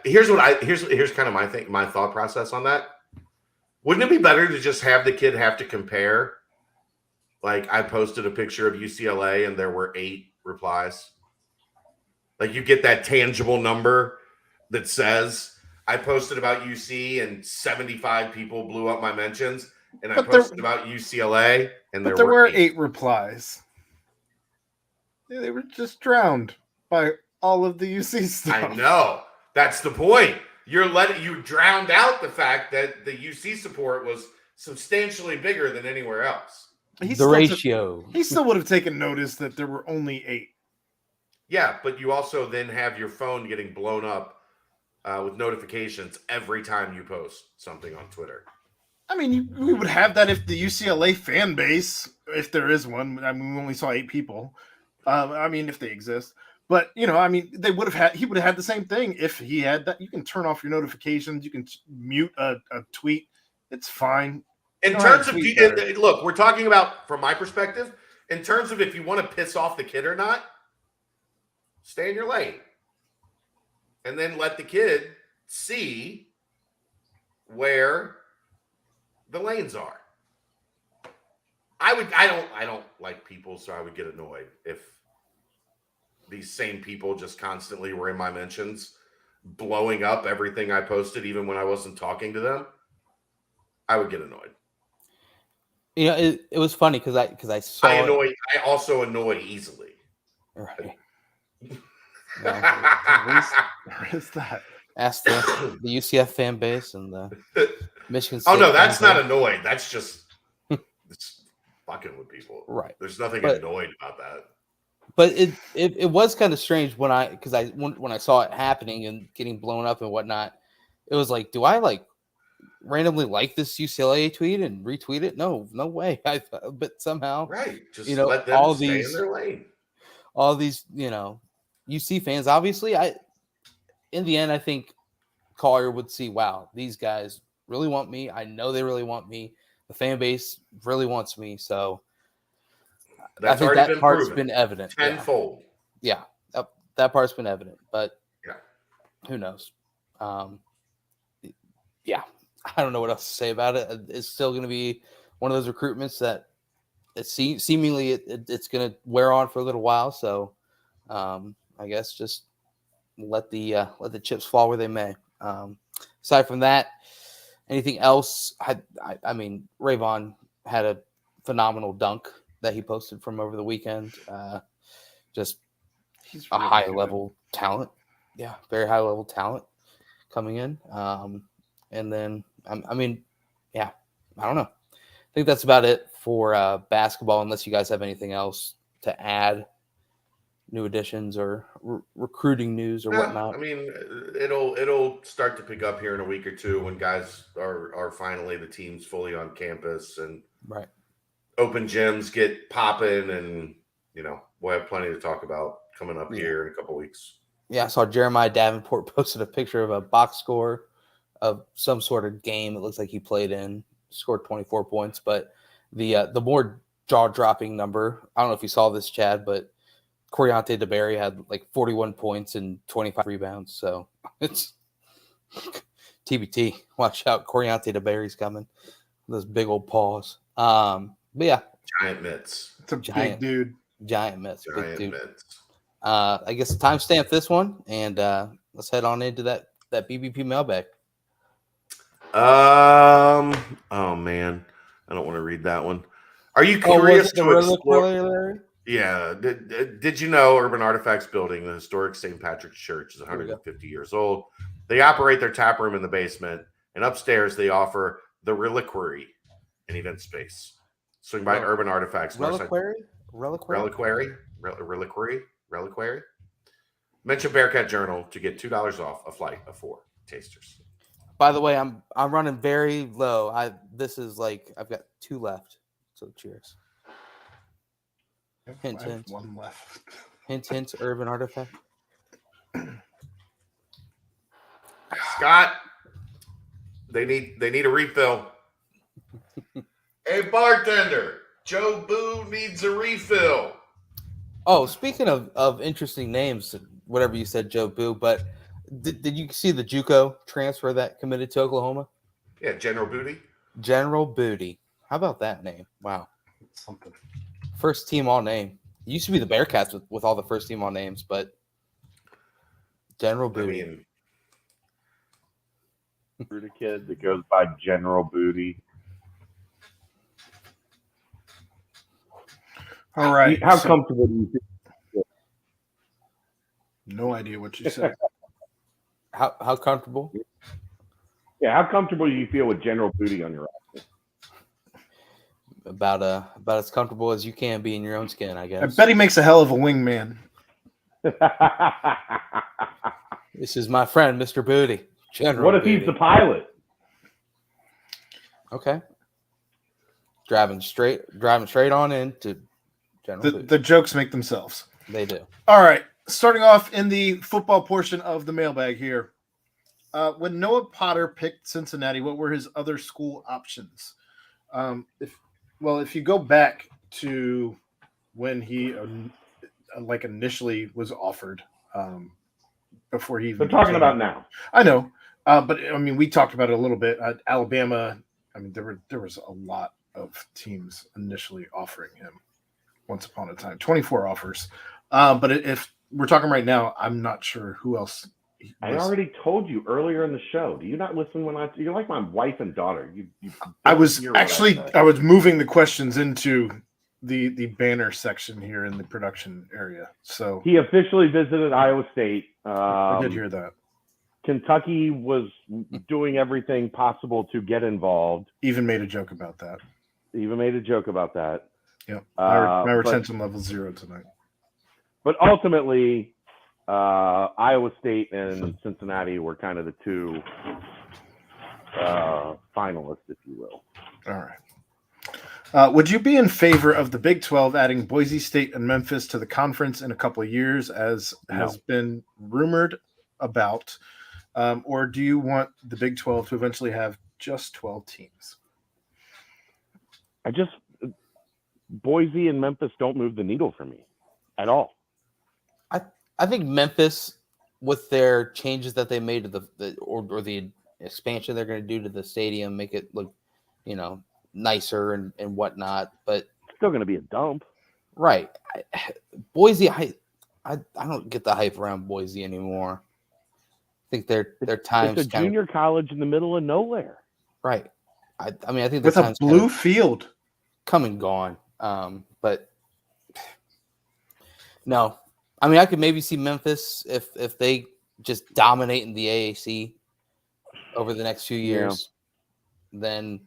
here's kind of my thought process on that. Wouldn't it be better to just have the kid have to compare? Like, I posted a picture of UCLA and there were 8 replies. Like, you get that tangible number that says I posted about UC and 75 people blew up my mentions, and I posted about UCLA and there were 8 replies. They were just drowned by all of the UC stuff. I know. That's the point. You drowned out the fact that the UC support was substantially bigger than anywhere else. The ratio. He still would have taken notice that there were only 8. Yeah, but you also then have your phone getting blown up with notifications every time you post something on Twitter. I mean, we would have that if the UCLA fan base, if there is one. I mean, we only saw 8 people. I mean, if they exist. But, he would have had the same thing if he had that. You can turn off your notifications. You can mute a tweet. It's fine. In terms of, look, we're talking about, from my perspective, in terms of if you want to piss off the kid or not, stay in your lane. And then let the kid see where the lanes are. I don't like people, so I would get annoyed if these same people just constantly were in my mentions, blowing up everything I posted, even when I wasn't talking to them. I would get annoyed. It was funny because I saw. I also annoy easily. Right. Where is that? Ask the UCF fan base and the Michigan State. Oh no, that's not annoyed. That's just it's fucking with people. Right. There's nothing annoyed about that. But it was kind of strange when I saw it happening and getting blown up and whatnot. It was like, do I randomly like this UCLA tweet and retweet it? No way. But somehow, right? Just let them stay in their lane. All these, UC fans. Obviously, in the end, I think Collier would see, wow, these guys really want me. I know they really want me. The fan base really wants me. So that's I think that part's proven. been evident. Tenfold. Yeah. That part's been evident. But yeah, who knows? Yeah. I don't know what else to say about it. It's still going to be one of those recruitments that seemingly it's going to wear on for a little while. So I guess just let the chips fall where they may. Aside from that, anything else? I mean, Rayvon had a phenomenal dunk that he posted from over the weekend. Just he's a high level talent. Yeah, very high level talent coming in. And then I mean, yeah, I don't know. I think that's about it for basketball, unless you guys have anything else to add, new additions or recruiting news or whatnot. I mean, it'll start to pick up here in a week or two when guys are finally, the team's fully on campus and right. Open gyms get popping, and we'll have plenty to talk about coming up here in a couple weeks. Yeah, I saw Jeremiah Davenport posted a picture of a box score of some sort of game. It looks like he played in, scored 24 points, but the more jaw-dropping number, I don't know if you saw this, Chad, but Coriante DeBerry had 41 points and 25 rebounds. So it's TBT. Watch out. Coriante DeBerry's coming. Those big old paws. But yeah. Giant mitts. It's a big dude. Giant mitts. Giant mitts. I guess timestamp this one, and let's head on into that BBP mailbag. Oh man, I don't want to read that one. Are you curious to explore? Yeah. Did you know Urban Artifacts building, the historic St. Patrick's Church, is 150 years old? They operate their tap room in the basement, and upstairs they offer the Reliquary, an event space. Swing by Urban Artifacts. Reliquary. Mention Bearcat Journal to get $2 off a flight of 4 tasters. By the way, I'm running very low. I've got 2 left. So cheers. Hint, I have hint. 1 left. Hint, hint. Urban Artifact. Scott, they need a refill. Hey, bartender, Joe Boo needs a refill. Oh, speaking of interesting names, whatever you said, Joe Boo, but did you see the JUCO transfer that committed to Oklahoma? Yeah, General Booty. General Booty. How about that name? Wow. Something. First team all name. It used to be the Bearcats with all the first team all names, but General Booty. I mean, Booty kid that goes by General Booty. All right. How comfortable do you feel? No idea what you said. How comfortable? Yeah, how comfortable do you feel with General Booty on your roster? About as comfortable as you can be in your own skin, I guess. I bet he makes a hell of a wingman. This is my friend, Mr. Booty. General What if Booty. he's the pilot? Okay. Driving straight on into General Booty. The jokes make themselves. They do. All right. Starting off in the football portion of the mailbag here. When Noah Potter picked Cincinnati, what were his other school options? If you go back to when he initially was offered, before he even They're talking about now. I know, but I mean, we talked about it a little bit. Alabama. I mean, there was a lot of teams initially offering him. Once upon a time, 24 offers. But if we're talking right now, I'm not sure who else. I already told you earlier in the show. Do you not listen when you're like my wife and daughter? I was moving the questions into the banner section here in the production area. So he officially visited Iowa State. I did hear that. Kentucky was doing everything possible to get involved. Even made a joke about that. Yeah, my retention level 0 tonight. But ultimately, Iowa State and Cincinnati were kind of the two finalists, if you will. All right. Would you be in favor of the Big 12 adding Boise State and Memphis to the conference in a couple of years, as has been rumored about? Or do you want the Big 12 to eventually have just 12 teams? Boise and Memphis don't move the needle for me at all. I think Memphis, with their changes that they made to the expansion they're going to do to the stadium, make it look, nicer and whatnot. But it's still going to be a dump, right? Boise, I don't get the hype around Boise anymore. I think their times. It's a junior college in the middle of nowhere, right? I think with a blue field, come and gone. But no. I mean, I could maybe see Memphis if they just dominate in the AAC over the next few years, then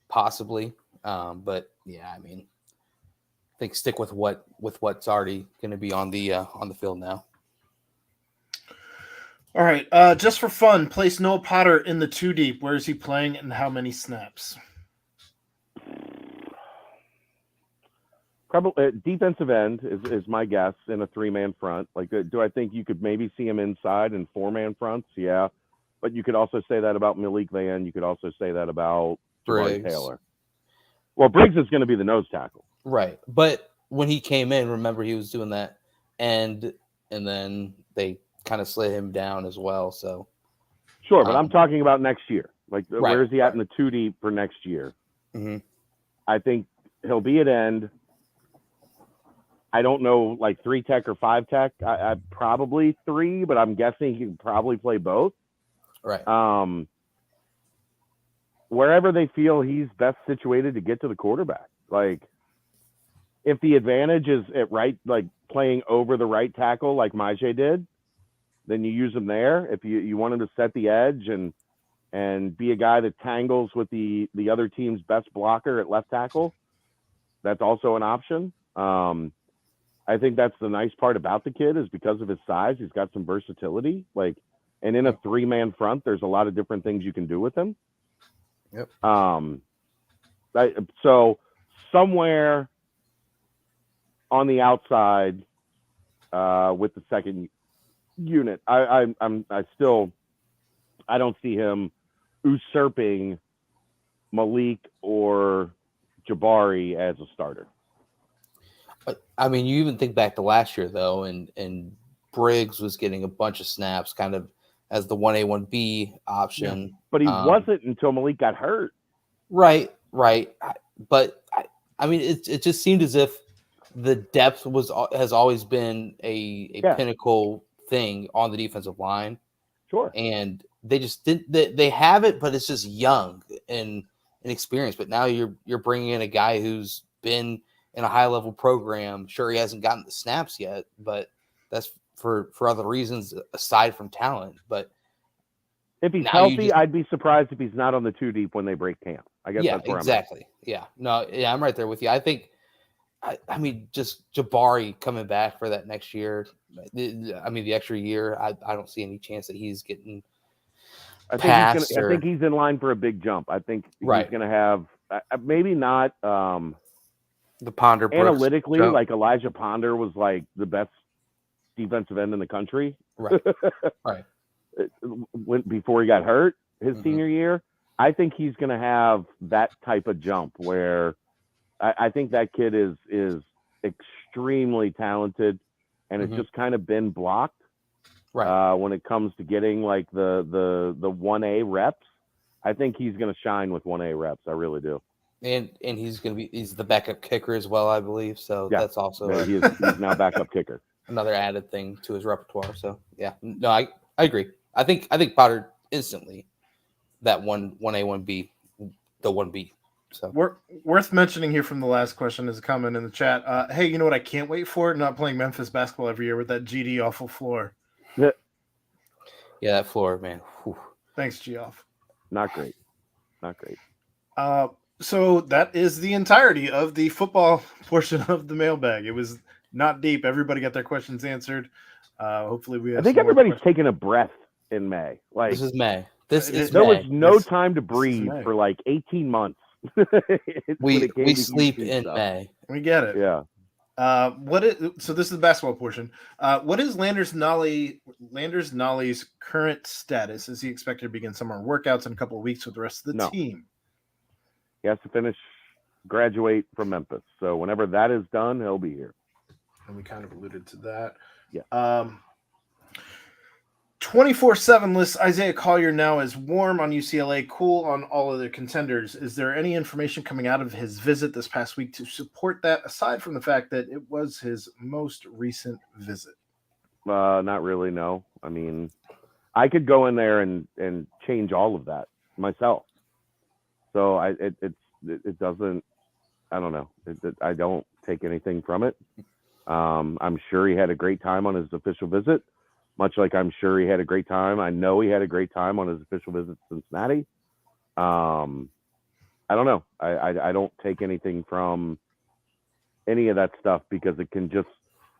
possibly. But yeah, I mean, I think stick with what's already going to be on the field now. All right, just for fun, place Noah Potter in the 2 deep. Where is he playing and how many snaps? Probably defensive end is my guess in a 3-man front. Like, do I think you could maybe see him inside in 4-man fronts? Yeah, but you could also say that about Malik Van. You could also say that about Jabari Taylor. Well, Briggs is going to be the nose tackle, right? But when he came in, remember he was doing that, and then they kind of slid him down as well. So sure, but I'm talking about next year. Like, right, where is he at in the 2 deep for next year? Mm-hmm. I think he'll be at end. I don't know, like 3 tech or 5 tech. I probably 3, but I'm guessing he can probably play both. Right. Wherever they feel he's best situated to get to the quarterback. Like, if the advantage is at right, like playing over the right tackle like Majay did, then you use him there. If you want him to set the edge and be a guy that tangles with the other team's best blocker at left tackle, that's also an option. I think that's the nice part about the kid is because of his size, he's got some versatility. Like, and in a 3-man front, there's a lot of different things you can do with him. Yep. So somewhere on the outside with the second unit, I don't see him usurping Malik or Jabari as a starter. But I mean, you even think back to last year though, and Briggs was getting a bunch of snaps, kind of as the 1A 1B option. Yeah. But he wasn't until Malik got hurt. Right. But I mean, it just seemed as if the depth has always been a pinnacle thing on the defensive line. Sure. And they just didn't. They have it, but it's just young and inexperienced. But now you're bringing in a guy who's been in a high level program. Sure, he hasn't gotten the snaps yet, but that's for other reasons aside from talent. But if he's healthy, I'd be surprised if he's not on the 2 deep when they break camp. I guess that's where exactly. I'm right there with you. I think. I mean, just Jabari coming back for that next year. I mean, the extra year. I don't see any chance that he's getting. I think he's in line for a big jump. I think he's going to have maybe not the Ponder Brooks analytically jump. Like Elijah Ponder was like the best defensive end in the country. Right. Before he got hurt his senior year, I think he's going to have that type of jump where I think that kid is extremely talented, and it's just kind of been blocked. Right. When it comes to getting like the 1A reps, I think he's going to shine with 1A reps. I really do. And he's the backup kicker as well, I believe. So that's also he's now backup kicker. Another added thing to his repertoire. So no, I agree. I think Potter instantly that 1A 1B, the 1B. So worth mentioning here from the last question is a comment in the chat. Hey, you know what I can't wait for? Not playing Memphis basketball every year with that GD awful floor. Yeah, that floor, man. Whew. Thanks, Geoff. Not great. So that is the entirety of the football portion of the mailbag. It was not deep. Everybody got their questions answered. Hopefully we have. I think everybody's taking a breath in May. Like this is May. There was no time to breathe for like 18 months. we sleep in May. We get it. Yeah. So this is the basketball portion. What is Landers Nolly's current status? Is he expected to begin summer workouts in a couple of weeks with the rest of the team? He has to graduate from Memphis. So whenever that is done, he'll be here. And we kind of alluded to that. Yeah. 24/7 lists Isaiah Collier now as warm on UCLA, cool on all other contenders. Is there any information coming out of his visit this past week to support that, aside from the fact that it was his most recent visit? Not really, no. I mean, I could go in there and change all of that myself. So it doesn't. I don't know. I don't take anything from it. I'm sure he had a great time on his official visit. Much like I'm sure he had a great time. I know he had a great time on his official visit to Cincinnati. I don't know. I don't take anything from any of that stuff because it can just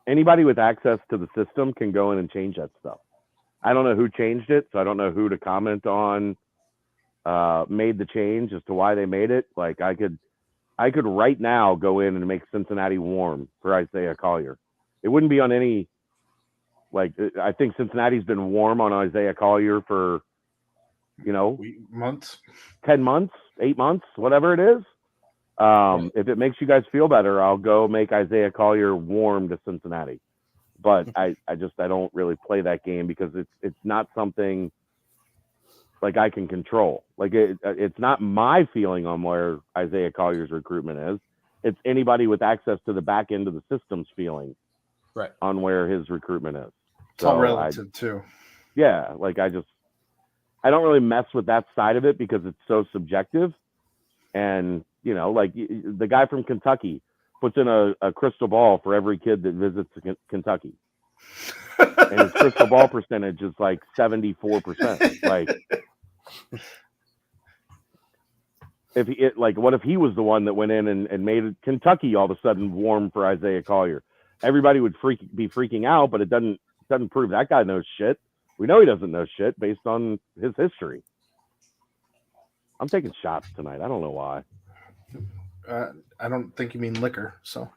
anybody with access to the system can go in and change that stuff. I don't know who changed it, so I don't know who to comment on made the change as to why they made it. Like I could right now go in and make Cincinnati warm for Isaiah Collier. It wouldn't be on any. Like, I think Cincinnati's been warm on Isaiah Collier for, months, 10 months, 8 months, whatever it is. If it makes you guys feel better, I'll go make Isaiah Collier warm to Cincinnati. But I don't really play that game because it's not something like I can control. Like it's not my feeling on where Isaiah Collier's recruitment is. It's anybody with access to the back end of the system's feeling. Right. On where his recruitment is. It's all relative too. Yeah. Like I don't really mess with that side of it because it's so subjective. And, like the guy from Kentucky puts in a crystal ball for every kid that visits Kentucky. And his crystal ball percentage is like 74%. Like, what if he was the one that went in and made Kentucky all of a sudden warm for Isaiah Collier? everybody would be freaking out, but it doesn't prove that guy knows shit. We know he doesn't know shit based on his history. I'm taking shots tonight. I don't know why. I don't think you mean liquor. So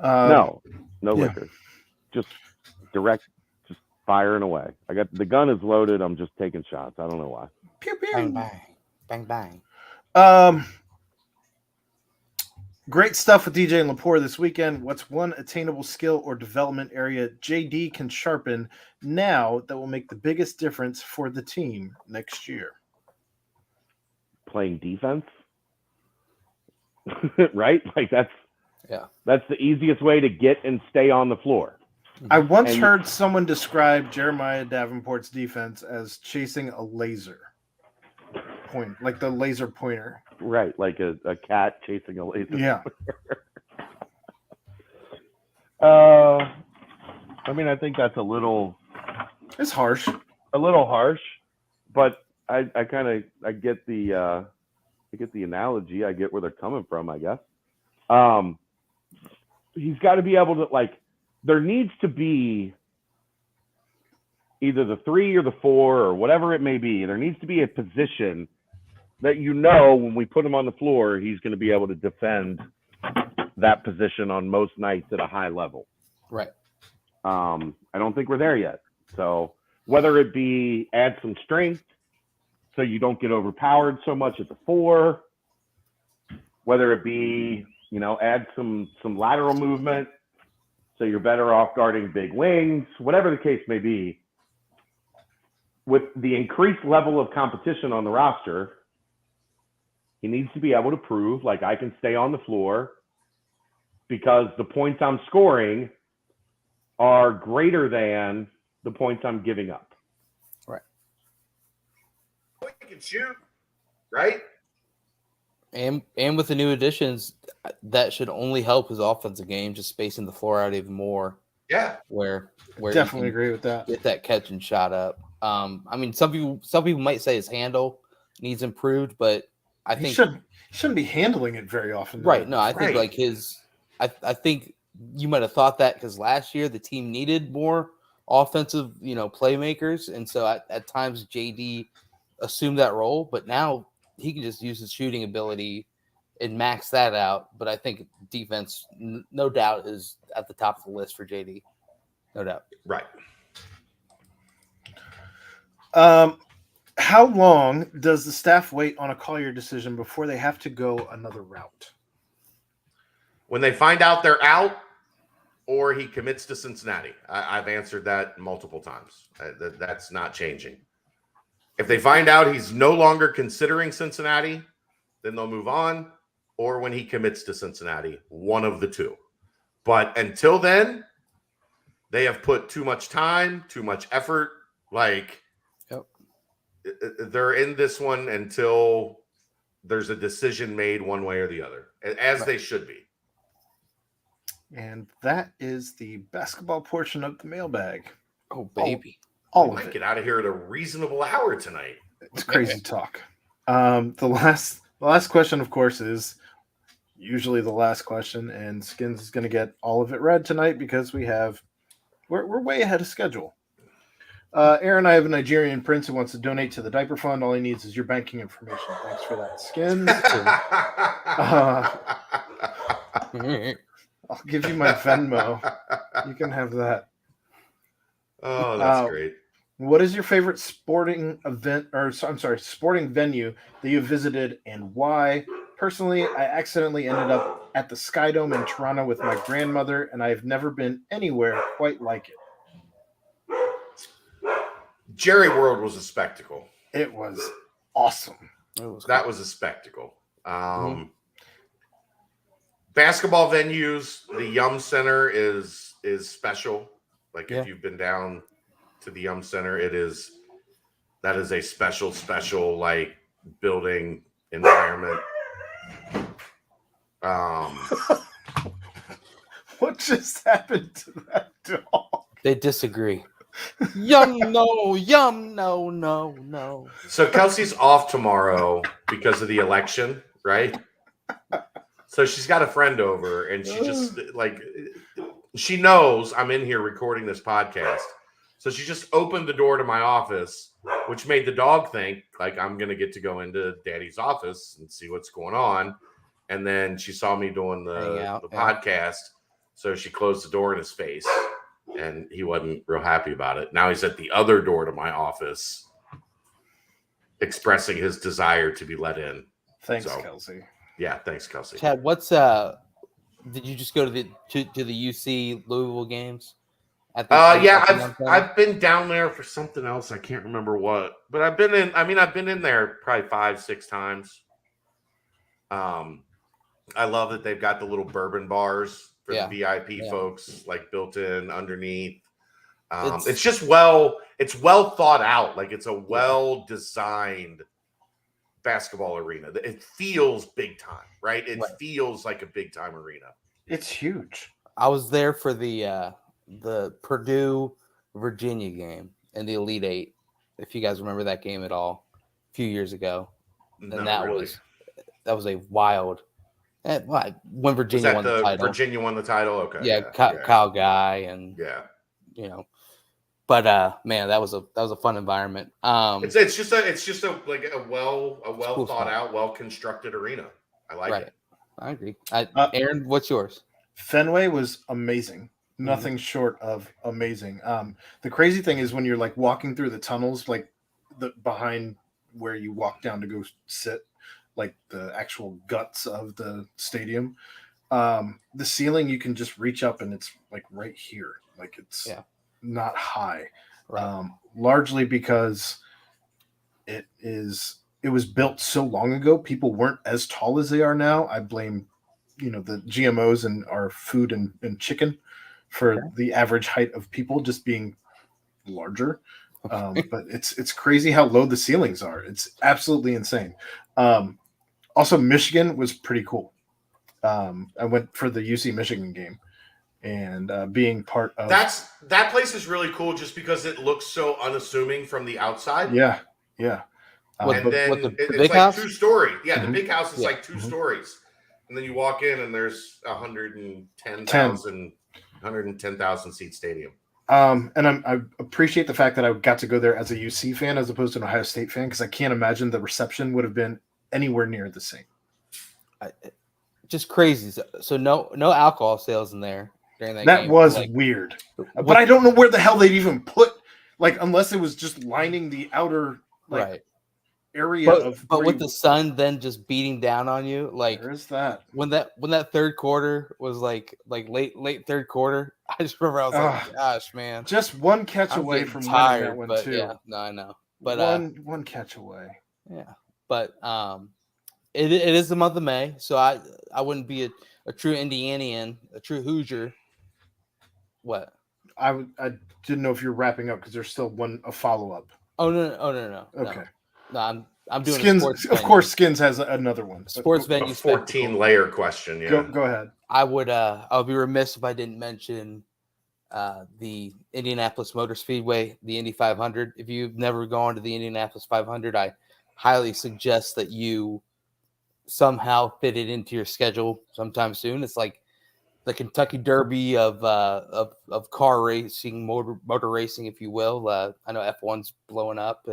no yeah. liquor. Just direct, just firing away. I got the gun is loaded. I'm just taking shots. I don't know why. Pew, pew. Bang bang, bang bang. Great stuff with DJ and Lepore this weekend. What's one attainable skill or development area JD can sharpen now that will make the biggest difference for the team next year? Playing defense, right? Like that's the easiest way to get and stay on the floor. I once heard someone describe Jeremiah Davenport's defense as chasing a laser point, like the laser pointer. Right, like a cat chasing a laser. Yeah. I mean, I think that's a little. It's harsh. A little harsh, but I get the analogy. I get where they're coming from. I guess. He's got to be able to like. There needs to be either the 3 or the 4 or whatever it may be. There needs to be a position that when we put him on the floor, he's going to be able to defend that position on most nights at a high level. Right. I don't think we're there yet. So whether it be add some strength so you don't get overpowered so much at the 4, whether it be, add some lateral movement so you're better off guarding big wings, whatever the case may be, with the increased level of competition on the roster, he needs to be able to prove, like, I can stay on the floor because the points I'm scoring are greater than the points I'm giving up. Right. He can shoot, right? And with the new additions, that should only help his offensive game, just spacing the floor out even more. Yeah. Where Definitely agree with that. Get that catch and shot up. I mean, some people might say his handle needs improved, but I think he shouldn't be handling it very often. Though. Right. No, I think like I think you might have thought that because last year the team needed more offensive, playmakers, and so at times JD assumed that role, but now he can just use his shooting ability and max that out. But I think defense, no doubt, is at the top of the list for JD. No doubt. Right. How long does the staff wait on a Collier decision before they have to go another route? When they find out they're out or he commits to Cincinnati. I've answered that multiple times. That's not changing. If they find out he's no longer considering Cincinnati, then they'll move on, or when he commits to Cincinnati, one of the two. But until then, they have put too much time, too much effort. Like, they're in this one until there's a decision made one way or the other, as they should be. And that is the basketball portion of the mailbag. Oh, baby. All we of might it. Get out of here at a reasonable hour tonight. It's crazy talk. The last question, of course, is usually the last question, and Skins is going to get all of it read tonight because we're way ahead of schedule. Aaron, I have a Nigerian prince who wants to donate to the diaper fund. All he needs is your banking information. Thanks for that, Skins. I'll give you my Venmo. You can have that. Oh, that's great. What is your favorite sporting event, sporting venue that you visited, and why? Personally, I accidentally ended up at the Sky Dome in Toronto with my grandmother, and I have never been anywhere quite like it. Jerry World was a spectacle. It was awesome. That was a spectacle. Basketball venues, the Yum Center is special. Like if you've been down to the Yum Center, that is a special like building environment. What just happened to that dog? They disagree. Yum no. So Kelsey's off tomorrow because of the election, right? So she's got a friend over, and she just like she knows I'm in here recording this podcast. So she just opened the door to my office, which made the dog think like I'm going to get to go into Daddy's office and see what's going on. And then she saw me doing the podcast. So she closed the door in his face, and he wasn't real happy about it. Now he's at the other door to my office expressing his desire to be let in. Thanks, Kelsey. Yeah, thanks, Kelsey. Chad, what's did you just go to the UC Louisville games? I've been down there for something else. I can't remember what, but I've been in there probably 5-6 times. I love that they've got the little bourbon bars for the VIP folks, like built in underneath. It's well thought out. Like it's a well designed basketball arena. It feels big time, right? It feels like a big time arena. It's huge. I was there for the Purdue Virginia game in the Elite Eight. If you guys remember that game at all, a few years ago, and that was a wild. When Virginia won the title. Virginia won the title. Okay. Yeah, Kyle Guy and But man, that was a fun environment. It's just a well thought out, well constructed arena. I like it. I agree. Aaron, what's yours? Fenway was amazing. Nothing short of amazing. The crazy thing is when you're like walking through the tunnels, like behind where you walk down to go sit, like the actual guts of the stadium. The ceiling, you can just reach up and it's like right here. Like it's not high. Right. Largely because it was built so long ago. People weren't as tall as they are now. I blame, the GMOs and our food and chicken for the average height of people just being larger. But it's crazy how low the ceilings are. It's absolutely insane. Also, Michigan was pretty cool. I went for the UC Michigan game, and being part of that place is really cool just because it looks so unassuming from the outside. Yeah. The it's big like house? 2-story. Yeah, the big house is like 2 stories, and then you walk in and there's 110,000 seat stadium. And I appreciate the fact that I got to go there as a UC fan as opposed to an Ohio State fan, because I can't imagine the reception would have been anywhere near the same. Just crazy. So no alcohol sales in there during that game. That was weird. But I don't know where the hell they'd even put, unless it was just lining the outer area but with the sun then just beating down on you, there's that. When that third quarter was like late third quarter, I just remember I was like, gosh, man, just one catch away from tired, that one but too. Yeah, no, I know, but one catch away. Yeah, but it is the month of May, so I wouldn't be a true Indianian, a true Hoosier. What? I didn't know if you're wrapping up because there's still a follow up. Oh no. Okay. No, I'm doing Skins. Of course, Skins has another one. Sports venue. 14-layer question. Yeah. Go ahead. I would be remiss if I didn't mention the Indianapolis Motor Speedway, the Indy 500. If you've never gone to the Indianapolis 500, I highly suggest that you somehow fit it into your schedule sometime soon. It's like the Kentucky Derby of car racing, motor racing, if you will. I know F1's blowing up,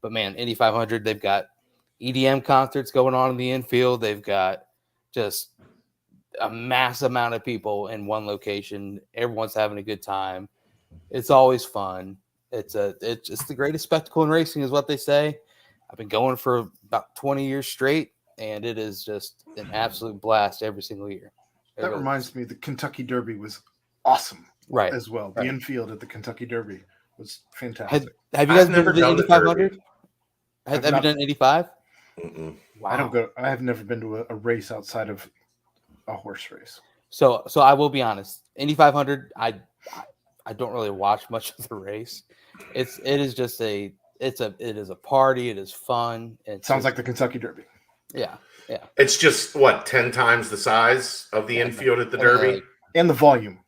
but man, Indy 500, they've got EDM concerts going on in the infield. They've got just a mass amount of people in one location. Everyone's having a good time. It's always fun. It's the greatest spectacle in racing, is what they say. I've been going for about 20 years straight, and it is just an absolute blast every single year. That reminds me, the Kentucky Derby was awesome, right? As well, the infield at the Kentucky Derby was fantastic. Have you guys been to the Indy 500? Have you done 85? Wow. I have never been to a race outside of a horse race. So I will be honest. Indy 500, I don't really watch much of the race. It is a party. It is fun. Sounds like the Kentucky Derby. Yeah. It's just 10 times the size of the infield at the Derby, and the volume.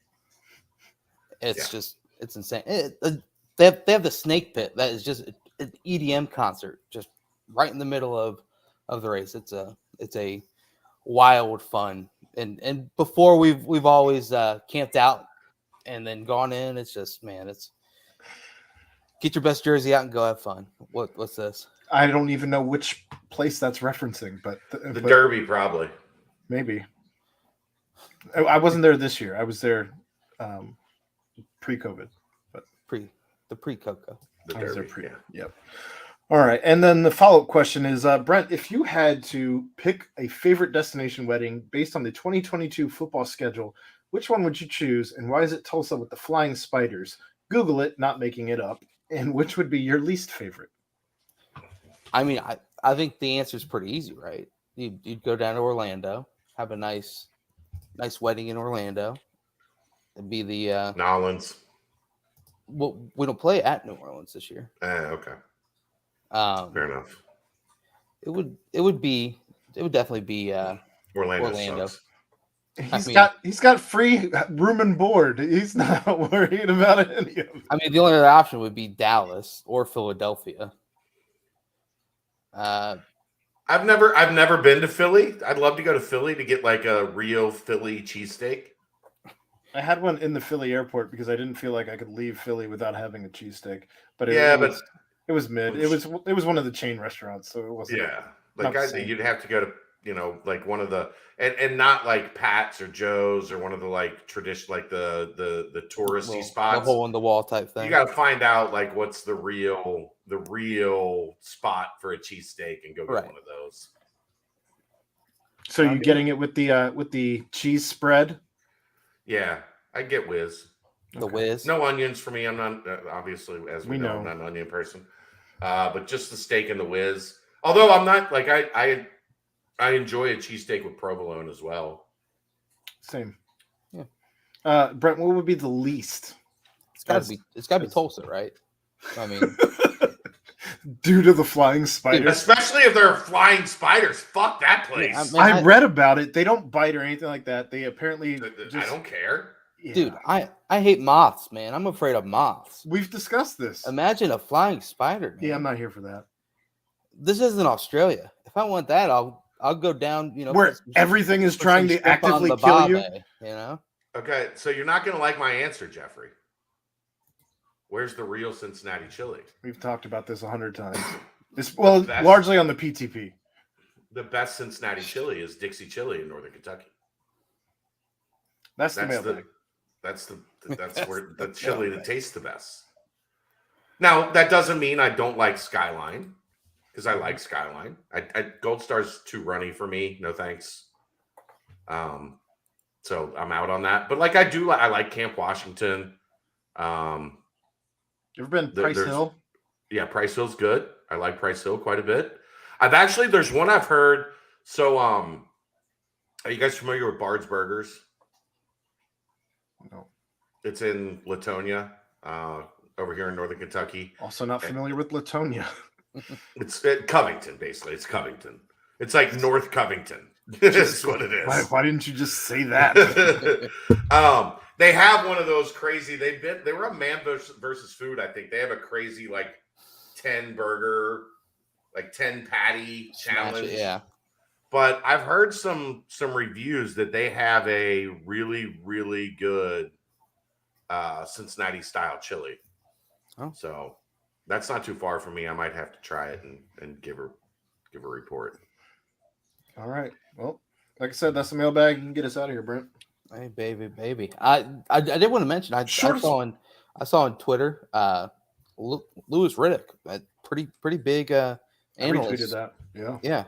It's insane. They have the snake pit that is just an EDM concert just right in the middle of the race. It's a wild fun. And before we've always camped out and then gone in. It's just, man, it's get your best jersey out and go have fun. What's this? I don't even know which place that's referencing, but The Derby, probably. Maybe. I wasn't there this year. I was there pre-COVID, but pre-Coco. The I was there Derby, yeah. Yep. All right, and then the follow-up question is, Brent, if you had to pick a favorite destination wedding based on the 2022 football schedule, which one would you choose, and why is it Tulsa with the flying spiders? Google it, not making it up. And which would be your least favorite? I mean, I think the answer is pretty easy, right? You'd go down to Orlando, have a nice wedding in Orlando. It'd be the Nolans. Well, we don't play at New Orleans this year. Okay. Fair enough. It would definitely be Orlando. Sucks. He's got free room and board. He's not worried about any of it. I mean, the only other option would be Dallas or Philadelphia. I've never been to Philly. I'd love to go to Philly to get like a real Philly cheesesteak. I had one in the Philly airport because I didn't feel like I could leave Philly without having a cheesesteak. But it was mid. It was one of the chain restaurants, so it wasn't. Yeah, like you'd have to go to like one of the and not like Pat's or Joe's or one of the like traditional like the touristy spots, the hole in the wall type thing. You got to find out like what's the real spot for a cheesesteak and go get one of those. So you're getting it with the cheese spread? Yeah, I get whiz. The whiz. No onions for me. I'm not obviously, as we know, I'm not an onion person. But just the steak and the whiz. Although I'm not like I enjoy a cheesesteak with provolone as well. Same. Yeah. Brent, what would be the least? It's gotta be Tulsa, right? I mean, due to the flying spiders, especially if they're flying spiders. Fuck that place. Yeah, I read about it. They don't bite or anything like that. They apparently. I don't care. Yeah. Dude, I hate moths, man. I'm afraid of moths. We've discussed this. Imagine a flying spider, man. Yeah, I'm not here for that. This isn't Australia. If I want that, I'll go down, where everything is trying to actively kill you. You know? Okay, so you're not going to like my answer, Jeffrey. Where's the real Cincinnati chili? We've talked about this 100 times. Largely on the PTP. The best Cincinnati chili is Dixie Chili in Northern Kentucky. That's the mailbag. That's where the chili that tastes the best. Now, that doesn't mean I don't like Skyline, because I like Skyline. Gold Star's too runny for me. No thanks. So I'm out on that. But like I like Camp Washington. You ever been Price Hill? Yeah, Price Hill's good. I like Price Hill quite a bit. There's one I've heard. So are you guys familiar with Bard's Burgers? No. It's in Latonia, over here in Northern Kentucky. Also not familiar with Latonia. It's Covington, basically. It's Covington. It's like North Covington. That's what it is. Why didn't you just say that? They have one of those crazy. They were a man versus food. I think they have a crazy like 10 burger, like 10 patty challenge. Yeah. But I've heard some reviews that they have a really, really good Cincinnati style chili. Oh. So that's not too far from me. I might have to try it and give a report. All right. Well, like I said, that's the mailbag. You can get us out of here, Brent. Hey, baby. I did want to mention I saw on Twitter Louis Riddick, a pretty big analyst. I retweeted that. Yeah.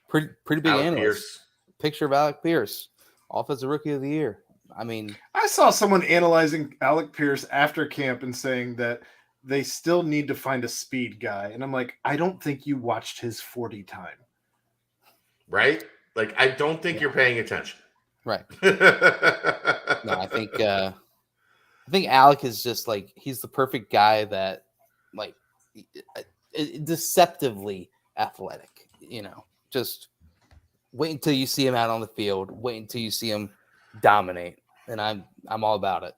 Pretty big Alec analyst. Pierce. Picture of Alec Pierce, Offensive Rookie of the Year. I mean, I saw someone analyzing Alec Pierce after camp and saying that they still need to find a speed guy. And I'm like, I don't think you watched his 40 time. Right? Like, I don't think you're paying attention. Right. No, I think Alec is just like, he's the perfect guy that like deceptively athletic, just wait until you see him out on the field, wait until you see him dominate. And I'm all about it.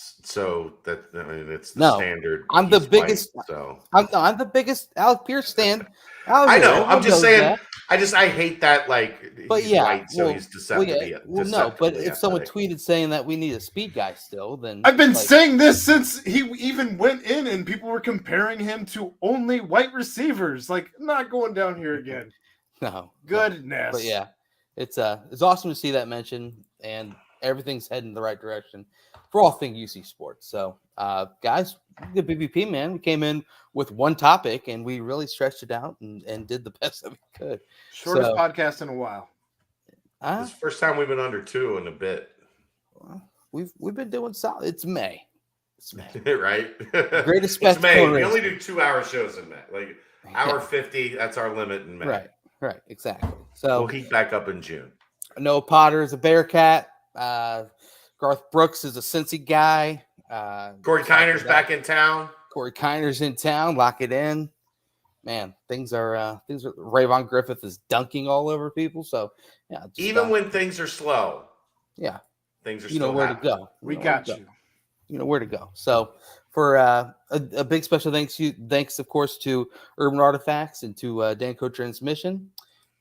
So that it's the No, standard. I'm the East biggest. White, so I'm the biggest Alec Pierce stand. out I here. know. I'm Everyone just knows saying. that. I hate that. Like But he's yeah, white, so well, he's well, yeah, deceptively. no. But if someone athletic. tweeted saying that we need a speed guy still, then I've been like, saying this since he even went in, and people were comparing him to only white receivers. Like, not going down here again. no. Goodness. But yeah, it's awesome to see that mention, and everything's heading in the right direction for all things UC sports. So, guys, the BBP, man, we came in with one topic and we really stretched it out and did the best that we could. Shortest podcast in a while. It's the first time we've been under 2 in a bit. Well, we've been doing solid. It's May. It's May. Right? Greatest It's May. spectacle We race. only do 2-hour shows in May. Like hour 50, that's our limit in May. Right, exactly. So We'll heat back up in June. Noah Potter is a Bearcat. Garth Brooks is a Cincy guy. Corey Kiner's back in town. Corey Kiner's in town. Lock it in. Man, things are Rayvon Griffith is dunking all over people. So yeah, just, Even when things are slow. Yeah. Things are you know still where happening. to go. We got you. You know where to go. So for a big special thanks of course to Urban Artifacts and to Danco Transmission.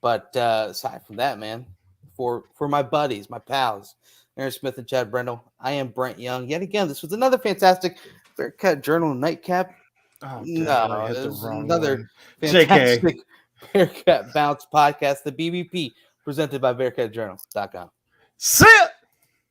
But aside from that, man, for my buddies, my pals, Aaron Smith and Chad Brendel, I am Brent Young. Yet again, this was another fantastic Bearcat Journal nightcap. Oh, No, I hit it the was wrong another one. fantastic Bearcat Bounce podcast, the BBP, presented by BearcatJournal.com. See ya!